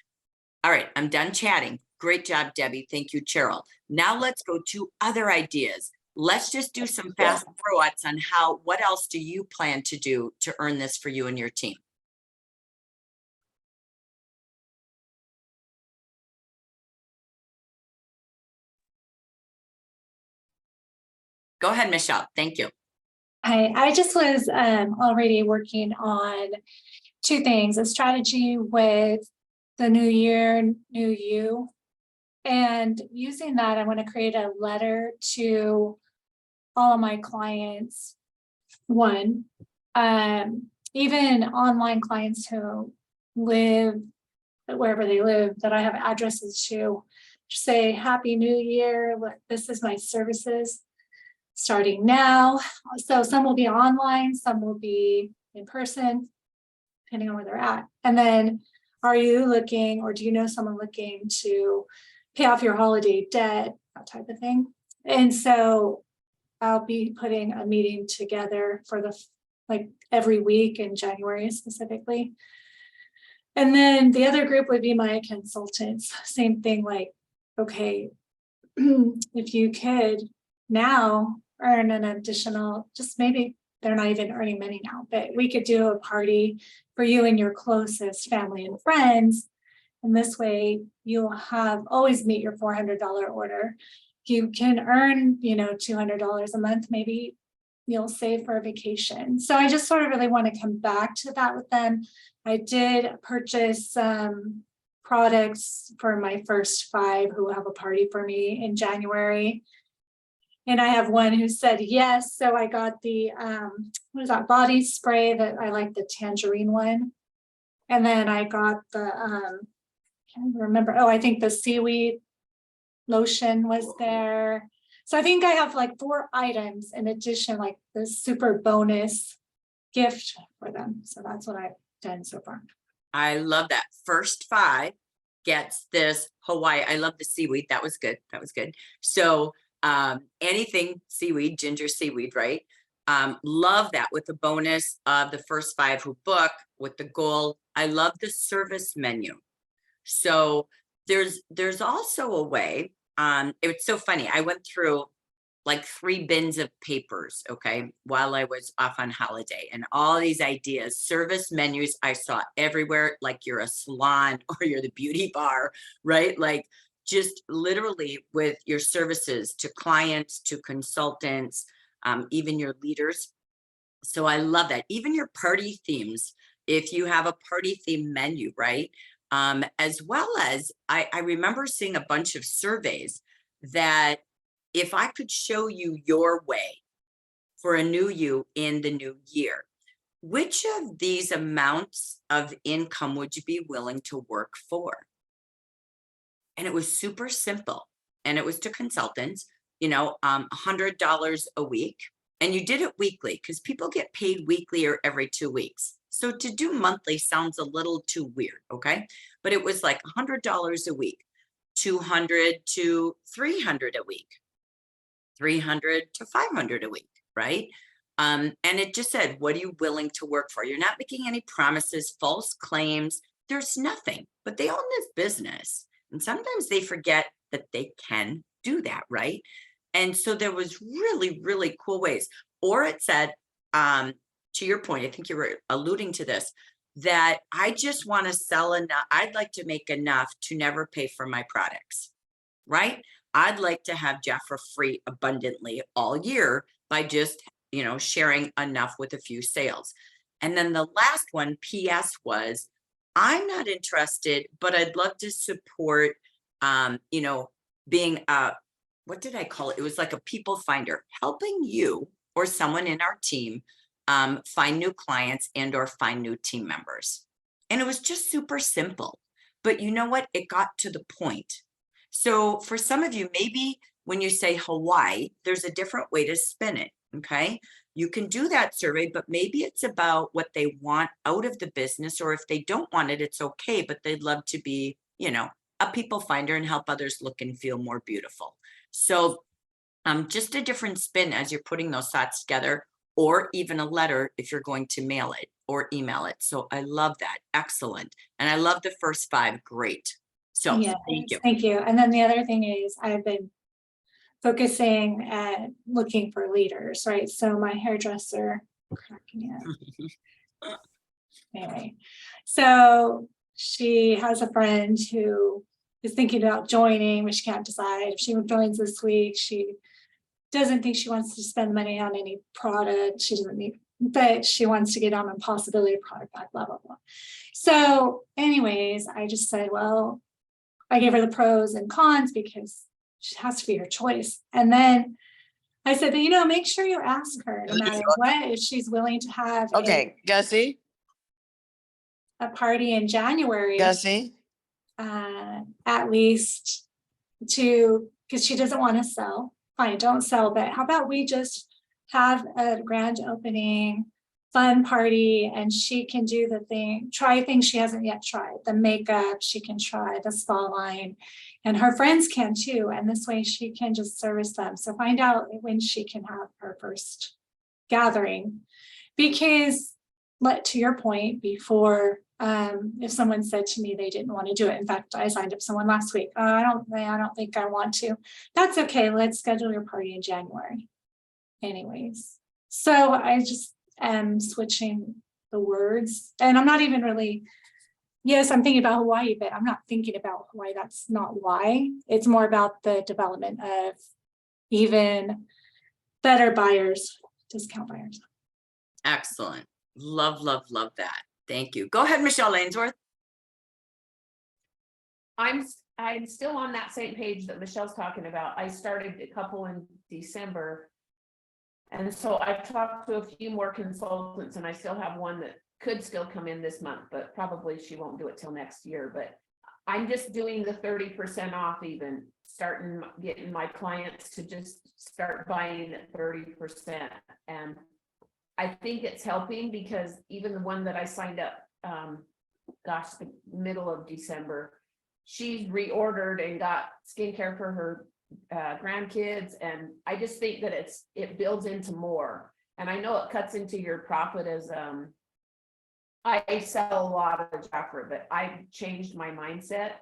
All right. I'm done chatting. Great job, Debbie. Thank you, Cheryl. Now let's go to other ideas. Let's just do some fast throw-outs on what else do you plan to do to earn this for you and your team? Go ahead, Michelle. Thank you. I just was already working on 2 things, a strategy with the new year, new you. And using that, I want to create a letter to all of my clients. One, even online clients who live wherever they live, that I have addresses to, say, Happy New Year, this is my services starting now. So some will be online, some will be in person, depending on where they're at. And then, are you looking, or do you know someone looking to pay off your holiday debt, that type of thing? And so I'll be putting a meeting together for every week in January specifically. And then the other group would be my consultants. Same thing, okay, if you could now earn an additional, just maybe they're not even earning money now, but we could do a party for you and your closest family and friends. And this way you'll always meet your $400 order. You can earn, $200 a month, maybe you'll save for a vacation. So I just sort of really want to come back to that with them. I did purchase some products for my first 5 who have a party for me in January. And I have one who said yes. So I got the, what is that, body spray that I like, the tangerine one. And then I got the, can't remember. Oh, I think the seaweed lotion was there. So I think I have 4 items in addition, the super bonus gift for them. So that's what I've done so far. I love that. First 5 gets this Hawaii. I love the seaweed. That was good. That was good. So anything seaweed, ginger seaweed, right? Love that with the bonus of the first 5 who book with the goal. I love the service menu. So there's also a way, it's so funny. I went through 3 bins of papers, okay, while I was off on holiday, and all these ideas, service menus I saw everywhere, like you're a salon or you're the beauty bar, right? Just literally with your services to clients, to consultants, even your leaders. So I love that. Even your party themes, if you have a party theme menu, right? As well as I remember seeing a bunch of surveys that if I could show you your way for a new you in the new year, which of these amounts of income would you be willing to work for? And it was super simple. And it was to consultants, $100 a week. And you did it weekly because people get paid weekly or every 2 weeks. So to do monthly sounds a little too weird, okay? But it was like $100 a week, 200 to 300 a week, 300 to 500 a week, right? And it just said, what are you willing to work for? You're not making any promises, false claims. There's nothing, but they own this business. And sometimes they forget that they can do that, right? And so there was really, really cool ways. Or it said, to your point, I think you were alluding to this, that I just want to sell enough. I'd like to make enough to never pay for my products, right? I'd like to have Jafra free abundantly all year by just, sharing enough with a few sales. And then the last one, PS, was, I'm not interested, but I'd love to support, being a, what did I call it? It was like a people finder, helping you or someone in our team find new clients and or find new team members. And it was just super simple. But you know what? It got to the point. So for some of you, maybe when you say Hawaii, there's a different way to spin it. Okay. You can do that survey, but maybe it's about what they want out of the business, or if they don't want it, it's okay, but they'd love to be, a people finder and help others look and feel more beautiful. So just a different spin as you're putting those thoughts together, or even a letter if you're going to mail it or email it. So I love that. Excellent. And I love the first 5. Great. So Yeah, thank you. Thank you. And then the other thing is I've been focusing at looking for leaders, right? So my hairdresser, cracking up. Anyway, so she has a friend who is thinking about joining, but she can't decide if she joins this week. She doesn't think she wants to spend money on any product. She doesn't need, but she wants to get on a possibility of product back, blah, blah, blah. So anyways, I just said, well, I gave her the pros and cons because she has to be her choice. And then I said, but make sure you ask her no matter what, if she's willing to have Okay, Gussie, a party in January, Gussie, at least because she doesn't want to sell. Fine, don't sell, but how about we just have a grand opening, fun party, and she can do try things she hasn't yet tried. The makeup, she can try the spa line, and her friends can too. And this way she can just service them. So find out when she can have her first gathering, because to your point before, if someone said to me they didn't want to do it, in fact, I signed up someone last week. I don't think I want to. That's okay. Let's schedule your party in January. Anyways, so I just am switching the words, and I'm not even really. Yes, I'm thinking about Hawaii, but I'm not thinking about Hawaii. That's not why. It's more about the development of even better buyers, discount buyers. Excellent. Love, love, love that. Thank you. Go ahead, Michelle Lainsworth. I'm still on that same page that Michelle's talking about. I started a couple in December. And so I've talked to a few more consultants, and I still have one that could still come in this month, but probably she won't do it till next year. But I'm just doing the 30% off, even getting my clients to just start buying at 30%. And I think it's helping, because even the one that I signed up, the middle of December, she's reordered and got skincare for her grandkids. And I just think that it builds into more. And I know it cuts into your profit as I sell a lot of Jafra, but I've changed my mindset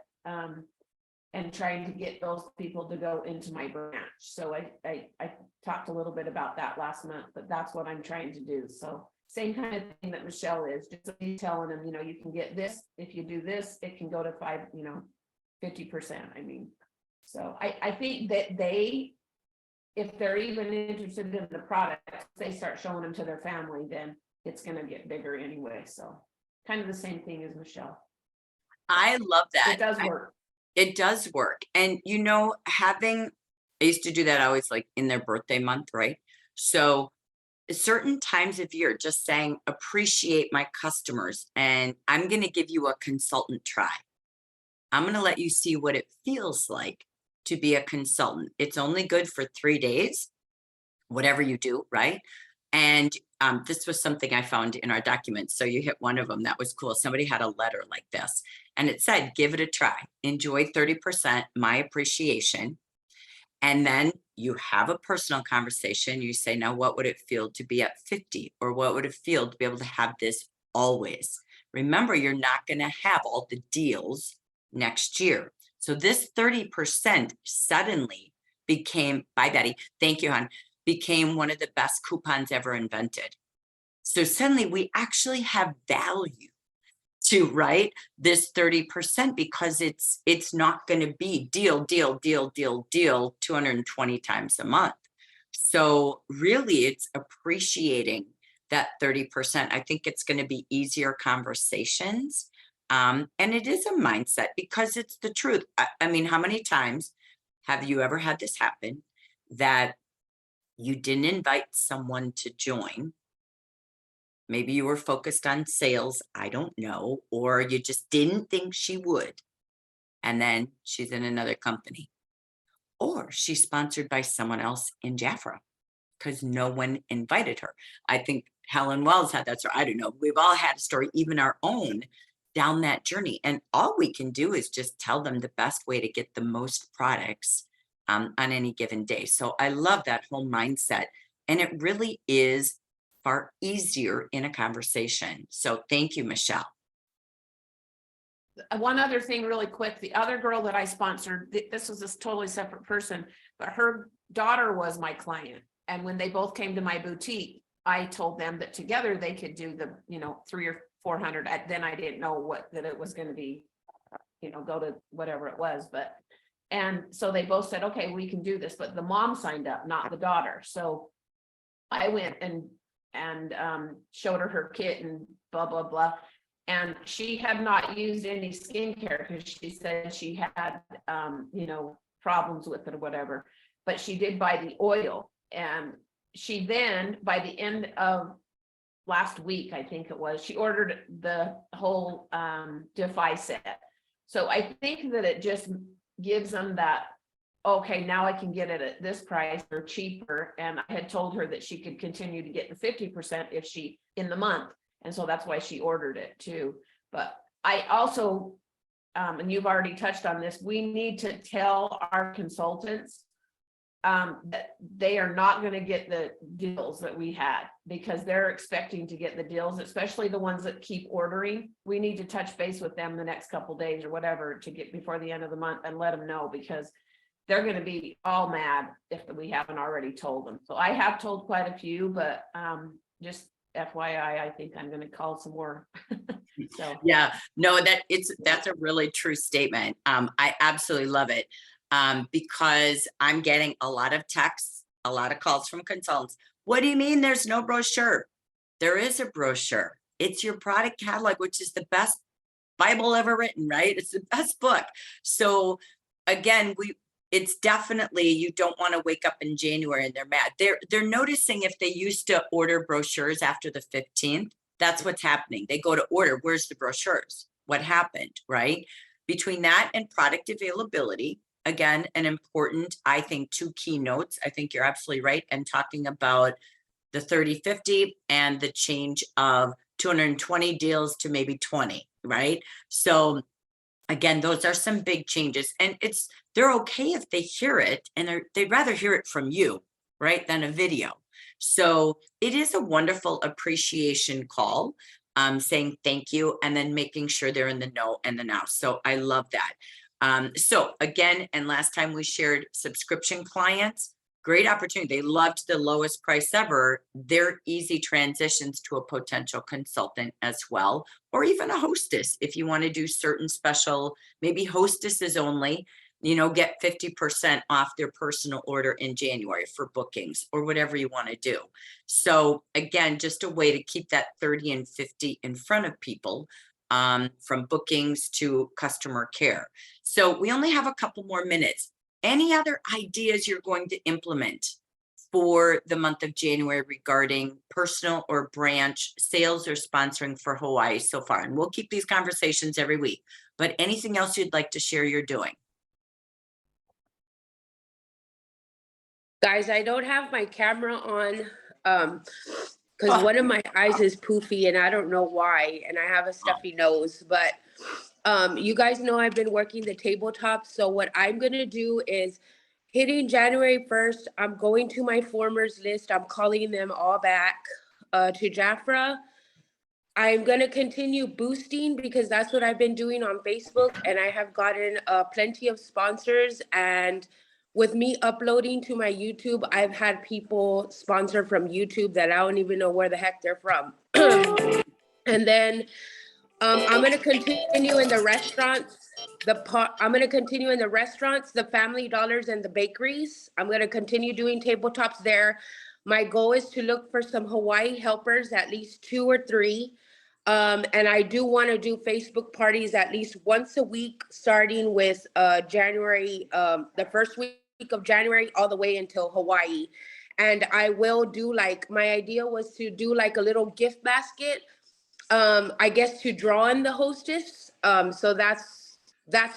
and trying to get those people to go into my branch. So I talked a little bit about that last month, but that's what I'm trying to do. So same kind of thing that Michelle is, just telling them, you can get this, if you do this, it can go to 50%. I mean, so I think that if they're even interested in the product, they start showing them to their family, then it's going to get bigger anyway. So kind of the same thing as Michelle. I love that. It does work. It does work. And I used to do that always, like in their birthday month, right? So certain times of year, just saying, appreciate my customers, and I'm going to give you a consultant try. I'm going to let you see what it feels like to be a consultant. It's only good for 3 days, whatever you do, right? And this was something I found in our documents. So you hit one of them. That was cool. Somebody had a letter like this and it said, give it a try. Enjoy 30%, my appreciation. And then you have a personal conversation. You say, now, what would it feel to be at 50? Or what would it feel to be able to have this always? Remember, you're not going to have all the deals next year. So this 30% suddenly became, bye Betty, thank you, hon, became one of the best coupons ever invented. So suddenly we actually have value to, right, this 30% because it's not going to be deal 220 times a month. So really it's appreciating that 30%. I think it's going to be easier conversations. And it is a mindset because it's the truth. I mean, how many times have you ever had this happen that you didn't invite someone to join? Maybe you were focused on sales, I don't know, or you just didn't think she would. And then she's in another company. Or she's sponsored by someone else in Jafra because no one invited her. I think Helen Wells had that story. I don't know. We've all had a story, even our own, down that journey. And all we can do is just tell them the best way to get the most products on any given day. So I love that whole mindset. And it really is far easier in a conversation. So thank you, Michelle. One other thing really quick, the other girl that I sponsored, this was this totally separate person, but her daughter was my client. And when they both came to my boutique, I told them that together they could do the, 300 or 400. Then I didn't know that it was going to be, go to whatever it was, and so they both said, okay, we can do this, but the mom signed up, not the daughter. So I went and showed her kit and blah, blah, blah. And she had not used any skincare because she said she had, problems with it or whatever, but she did buy the oil. And she then, by the end of last week, I think it was, she ordered the whole Defy set. So I think that it just gives them that, okay, now I can get it at this price or cheaper. And I had told her that she could continue to get the 50% if she in the month. And so that's why she ordered it too. But I also, and you've already touched on this, we need to tell our consultants that they are not going to get the deals that we had because they're expecting to get the deals, especially the ones that keep ordering. We need to touch base with them the next couple of days or whatever to get before the end of the month and let them know, because they're going to be all mad if we haven't already told them. So I have told quite a few, but just FYI, I think I'm going to call some more. So yeah, no, that's a really true statement. I absolutely love it. Because I'm getting a lot of texts, a lot of calls from consultants. What do you mean there's no brochure? There is a brochure. It's your product catalog, which is the best Bible ever written, right? It's the best book. So again, it's definitely, you don't want to wake up in January and they're mad. They're noticing if they used to order brochures after the 15th, that's what's happening. They go to order, where's the brochures? What happened, right? Between that and product availability, again, an important, I think, 2 key notes. I think you're absolutely right. And talking about the 30-50 and the change of 220 deals to maybe 20, right? So again, those are some big changes, and they're okay if they hear it, and they'd rather hear it from you, right, than a video. So it is a wonderful appreciation call, saying thank you, and then making sure they're in the know and the now. So I love that. So again, and last time we shared subscription clients, great opportunity. They loved the lowest price ever. They're easy transitions to a potential consultant as well, or even a hostess. If you want to do certain special, maybe hostesses only, get 50% off their personal order in January for bookings or whatever you want to do. So again, just a way to keep that 30 and 50 in front of people. From bookings to customer care. So we only have a couple more minutes. Any other ideas you're going to implement for the month of January regarding personal or branch sales or sponsoring for Hawaii so far? And we'll keep these conversations every week. But anything else you'd like to share you're doing? Guys, I don't have my camera on, because Oh. one of my eyes is poofy and I don't know why, and I have a stuffy nose, but you guys know I've been working the tabletop, so what I'm gonna do is hitting January 1st, I'm going to my formers list, I'm calling them all back to Jafra. I'm gonna continue boosting because that's what I've been doing on Facebook, and I have gotten plenty of sponsors. And with me uploading to my YouTube, I've had people sponsor from YouTube that I don't even know where the heck they're from. And then I'm gonna continue in the restaurants. I'm gonna continue in the restaurants, the Family Dollars, and the bakeries. I'm gonna continue doing tabletops there. My goal is to look for some Hawaii helpers, at least 2 or 3. And I do want to do Facebook parties at least once a week, starting with January, the first week of January, all the way until Hawaii. And I will do, like, my idea was to do like a little gift basket, I guess, to draw in the hostess. So that's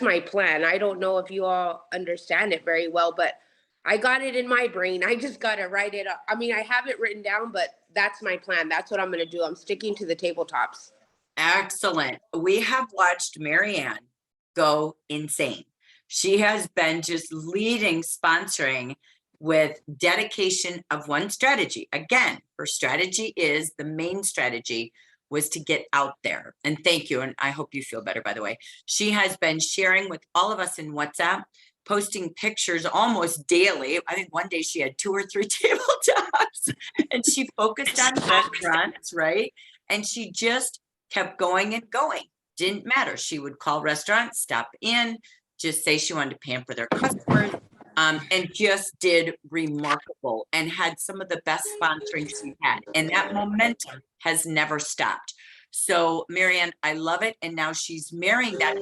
my plan. I don't know if you all understand it very well, but I got it in my brain. I just got to write it up. I mean, I have it written down, but that's my plan. That's what I'm going to do. I'm sticking to the tabletops. Excellent. We have watched Marianne go insane. She has been just leading sponsoring with dedication of one strategy. Again, her strategy is the main strategy was to get out there. And thank you. And I hope you feel better, by the way. She has been sharing with all of us in WhatsApp, posting pictures almost daily. I think one day she had 2 or 3 tabletops and she focused on restaurants, right? And she just kept going and going. Didn't matter. She would call restaurants, stop in, just say she wanted to pamper their customers, and just did remarkable and had some of the best sponsoring she had. And that momentum has never stopped. So Marianne, I love it. And now she's marrying that.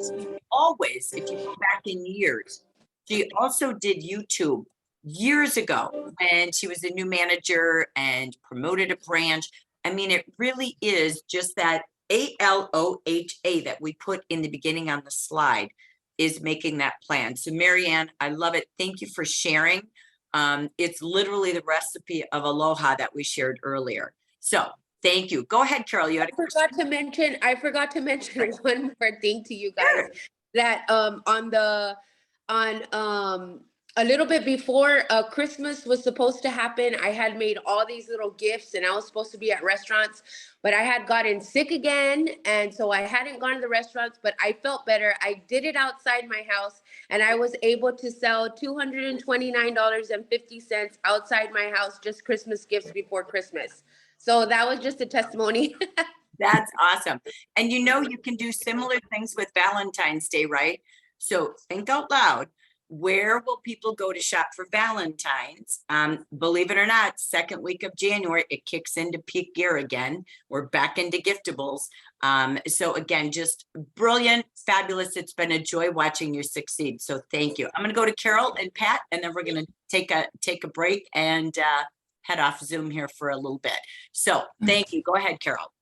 Always, if you go back in years, she also did YouTube years ago when she was a new manager and promoted a branch. I mean, it really is just that ALOHA that we put in the beginning on the slide is making that plan. So Marianne, I love it. Thank you for sharing. It's literally the recipe of aloha that we shared earlier. So thank you. Go ahead, Carol. You had a question. I forgot to mention one more thing to you guys, that a little bit before Christmas was supposed to happen, I had made all these little gifts and I was supposed to be at restaurants, but I had gotten sick again. And so I hadn't gone to the restaurants, but I felt better. I did it outside my house and I was able to sell $229.50 outside my house, just Christmas gifts before Christmas. So that was just a testimony. That's awesome. And you know, you can do similar things with Valentine's Day, right? So think out loud. Where will people go to shop for Valentine's? Believe it or not, second week of January, it kicks into peak gear again. We're back into giftables. So again, just brilliant, fabulous. It's been a joy watching you succeed. So thank you. I'm going to go to Carol and Pat, and then we're going to take a break and head off Zoom here for a little bit. So thank you. Go ahead, Carol.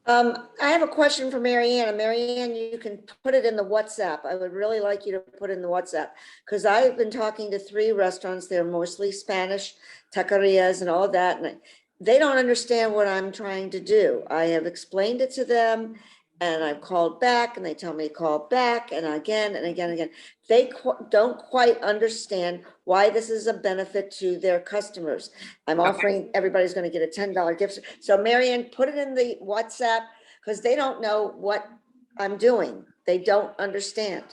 I have a question for Marianne. And Marianne, you can put it in the WhatsApp. I would really like you to put it in the WhatsApp because I've been talking to 3 restaurants. They're mostly Spanish, taquerias and all that. And they don't understand what I'm trying to do. I have explained it to them and I've called back and they tell me to call back and again and again and again. They don't quite understand why this is a benefit to their customers. I'm offering, everybody's going to get a $10 gift. So Marianne, put it in the WhatsApp because they don't know what I'm doing. They don't understand.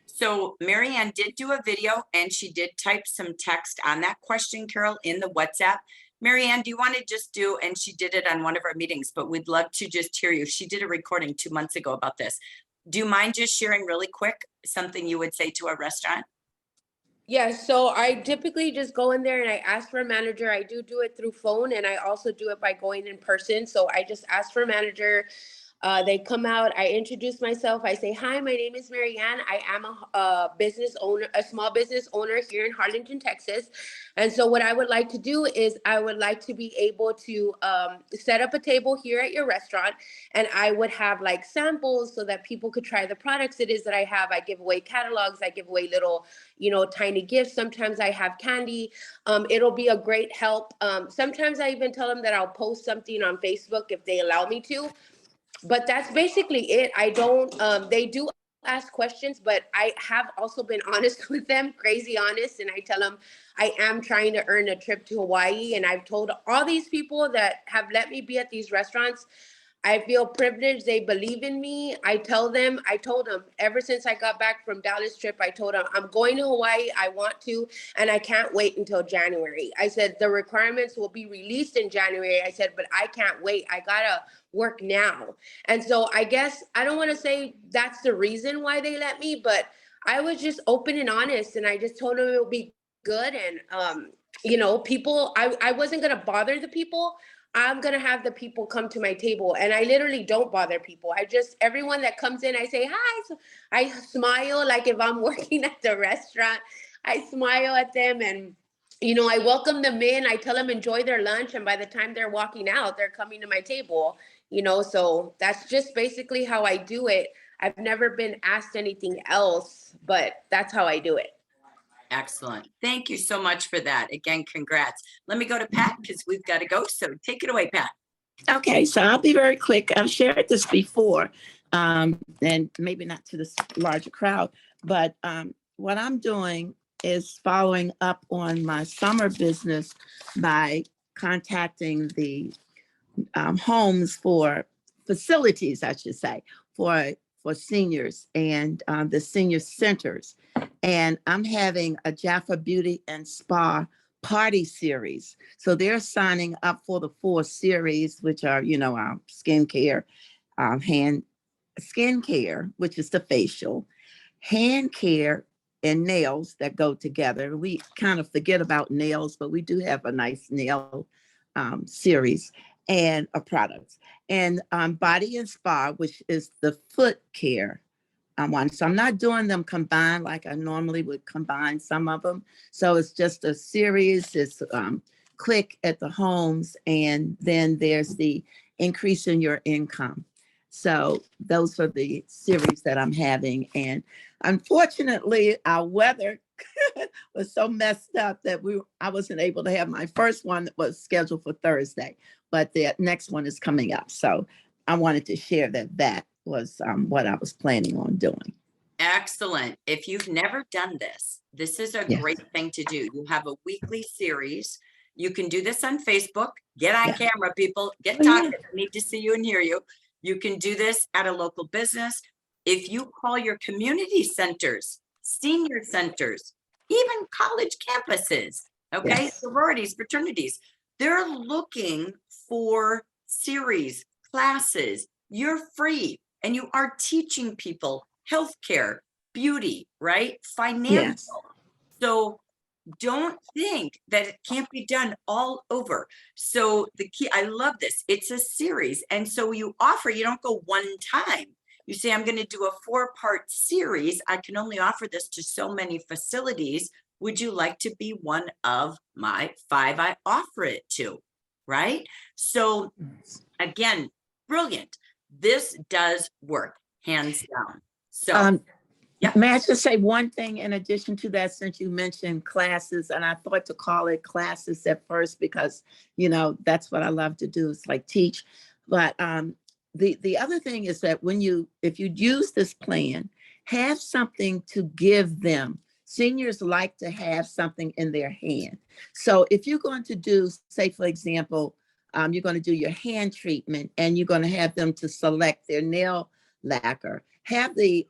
So Marianne did do a video and she did type some text on that question, Carol, in the WhatsApp. Marianne, do you want to just do, and she did it on one of our meetings, but we'd love to just hear you. She did a recording 2 months ago about this. Do you mind just sharing really quick something you would say to a restaurant? Yeah, so I typically just go in there and I ask for a manager. I do it through phone and I also do it by going in person. So I just ask for a manager. They come out, I introduce myself, I say, hi, my name is Marianne. I am a business owner, a small business owner here in Harlingen, Texas. And so what I would like to do is I would like to be able to set up a table here at your restaurant, and I would have like samples so that people could try the products it is that I have. I give away catalogs, I give away little, tiny gifts. Sometimes I have candy. It'll be a great help. Sometimes I even tell them that I'll post something on Facebook if they allow me to. But that's basically it. I don't, they do ask questions, but I have also been honest with them, crazy honest. And I tell them I am trying to earn a trip to Hawaii. And I've told all these people that have let me be at these restaurants, I feel privileged. They believe in me. I told them ever since I got back from Dallas trip, I told them I'm going to Hawaii. I want to, and I can't wait until January. I said, the requirements will be released in January. I said, but I can't wait. I gotta work now. And so I guess I don't want to say that's the reason why they let me, but I was just open and honest. And I just told them it would be good. And, people, I wasn't going to bother the people. I'm going to have the people come to my table, and I literally don't bother people. Everyone that comes in, I say, hi. So I smile. Like if I'm working at the restaurant, I smile at them, and, I welcome them in. I tell them enjoy their lunch. And by the time they're walking out, they're coming to my table, so that's just basically how I do it. I've never been asked anything else, but that's how I do it. Excellent. Thank you so much for that. Again, congrats. Let me go to Pat because we've got to go. So take it away, Pat. Okay, so I'll be very quick. I've shared this before, and maybe not to this larger crowd, but what I'm doing is following up on my summer business by contacting the homes for facilities, I should say, for seniors and the senior centers. And I'm having a Jaffa Beauty and Spa party series. So they're signing up for the 4 series, which are, our skincare, hand skincare, which is the facial, hand care, and nails that go together. We kind of forget about nails, but we do have a nice nail series and products, and body and spa, which is the foot care one. So I'm not doing them combined like I normally would combine some of them. So it's just a series. It's quick at the homes, and then there's the increase in your income. So those are the series that I'm having. And unfortunately, our weather was so messed up that I wasn't able to have my first one that was scheduled for Thursday, but the next one is coming up. So I wanted to share that was what I was planning on doing. Excellent. If you've never done this, this is a Yes. great thing to do. You have a weekly series. You can do this on Facebook. Get on Yeah. camera, people. Get Oh, yeah. talking. I need to see you and hear you. You can do this at a local business. If you call your community centers, senior centers, even college campuses, okay, Yes. sororities, fraternities, they're looking for series, classes. You're free, and you are teaching people healthcare, beauty, right? Financial. So don't think that it can't be done all over. So the key, I love this. It's a series. And so you don't go one time. You say, I'm going to do a 4-part series. I can only offer this to so many facilities. Would you like to be one of my 5 I offer it to? Right? So again, brilliant. This does work, hands down. So yeah. May I just say one thing in addition to that, since you mentioned classes, and I thought to call it classes at first because, that's what I love to do, is like teach. But the other thing is that if you use this plan, have something to give them. Seniors like to have something in their hand. So if you're going to do, say, for example, you're going to do your hand treatment and you're going to have them to select their nail lacquer, have the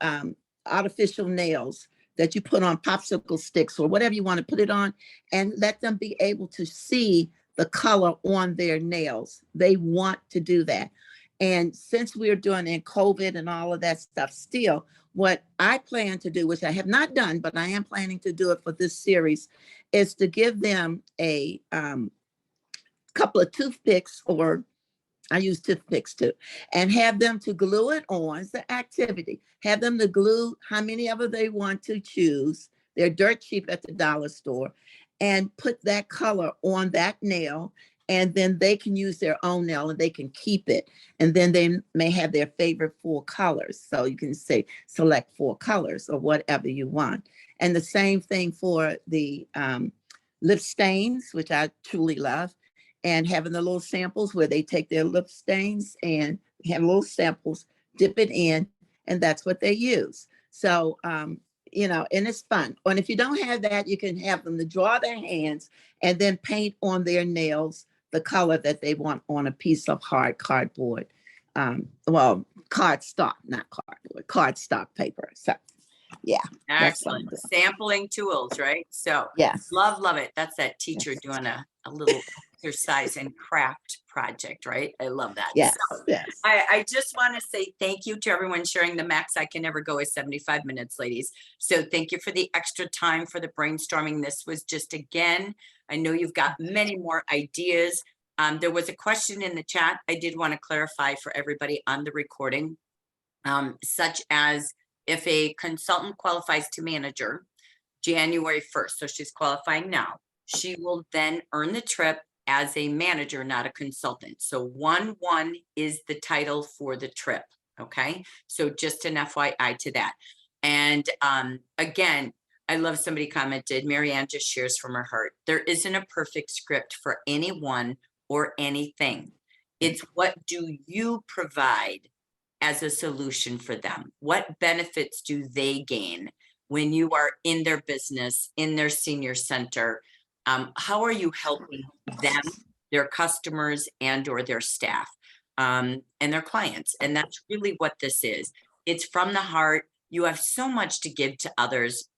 artificial nails that you put on popsicle sticks or whatever you want to put it on, and let them be able to see the color on their nails. They want to do that. And since we're doing in COVID and all of that stuff still, what I plan to do, which I have not done, but I am planning to do it for this series, is to give them a couple of toothpicks or I use toothpicks too, and have them to glue it on. It's an activity. Have them to glue how many of them they want to choose. They're dirt cheap at the dollar store, and put that color on that nail. And then they can use their own nail and they can keep it. And then they may have their favorite 4 colors. So you can say select 4 colors or whatever you want. And the same thing for the lip stains, which I truly love. And having the little samples where they take their lip stains and have little samples, dip it in, and that's what they use. So, you know, and it's fun. And if you don't have that, you can have them to draw their hands and then paint on their nails the color that they want on a piece of hard cardboard. Well, cardstock, not cardboard, cardstock paper. So, yeah. that's Excellent. something. Sampling tools, right? So Yes. love it. That's that teacher Yes. doing a little exercise and craft project, right? I love that. Yes. So Yes. I just want to say thank you to everyone sharing. The max I can ever go is 75 minutes, ladies. So thank you for the extra time for the brainstorming. This was just, again, I know you've got many more ideas. There was a question in the chat I did want to clarify for everybody on the recording, such as if a consultant qualifies to manager January 1st, so she's qualifying now, she will then earn the trip as a manager, not a consultant. So 1-1 is the title for the trip. Okay, so just an FYI to that. And again, I love somebody commented, Marianne just shares from her heart. There isn't a perfect script for anyone or anything. It's what do you provide as a solution for them? What benefits do they gain when you are in their business, in their senior center? How are you helping them, their customers, and or their staff, and their clients? And that's really what this is. It's from the heart. You have so much to give to others.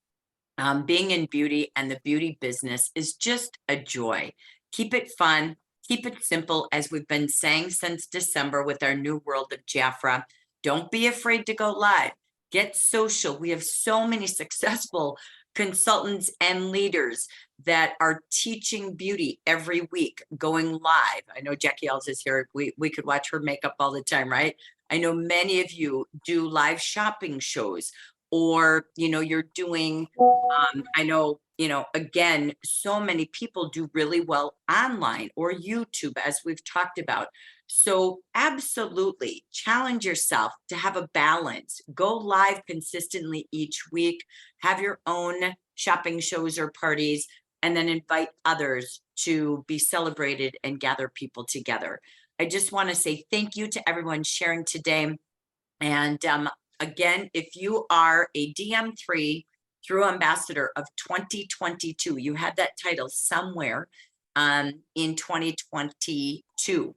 Being in beauty and the beauty business is just a joy. Keep it fun, keep it simple, as we've been saying since December with our new world of Jafra. Don't be afraid to go live. Get social. We have so many successful consultants and leaders that are teaching beauty every week, going live. I know Jackie Els is here. We could watch her makeup all the time, right? I know many of you do live shopping shows, or, you know, you're doing, I know, you know, again, so many people do really well online or YouTube, as we've talked about. So absolutely challenge yourself to have a balance. Go live consistently each week, have your own shopping shows or parties, and then invite others to be celebrated and gather people together. I just want to say thank you to everyone sharing today. And again, if you are a DM3 through ambassador of 2022, you had that title somewhere in 2022.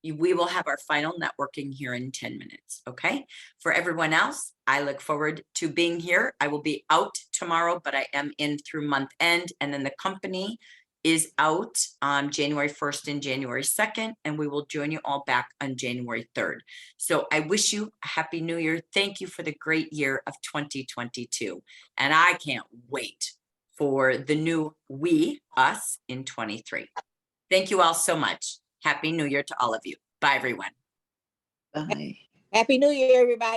We will have our final networking here in 10 minutes, okay? For everyone else, I look forward to being here. I will be out tomorrow, but I am in through month end, and then the company is out on January 1st and January 2nd, and we will join you all back on January 3rd. So I wish you a happy new year. Thank you for the great year of 2022. And I can't wait for the new us in 23. Thank you all so much. Happy New Year to all of you. Bye, everyone. Bye. Happy New Year, everybody.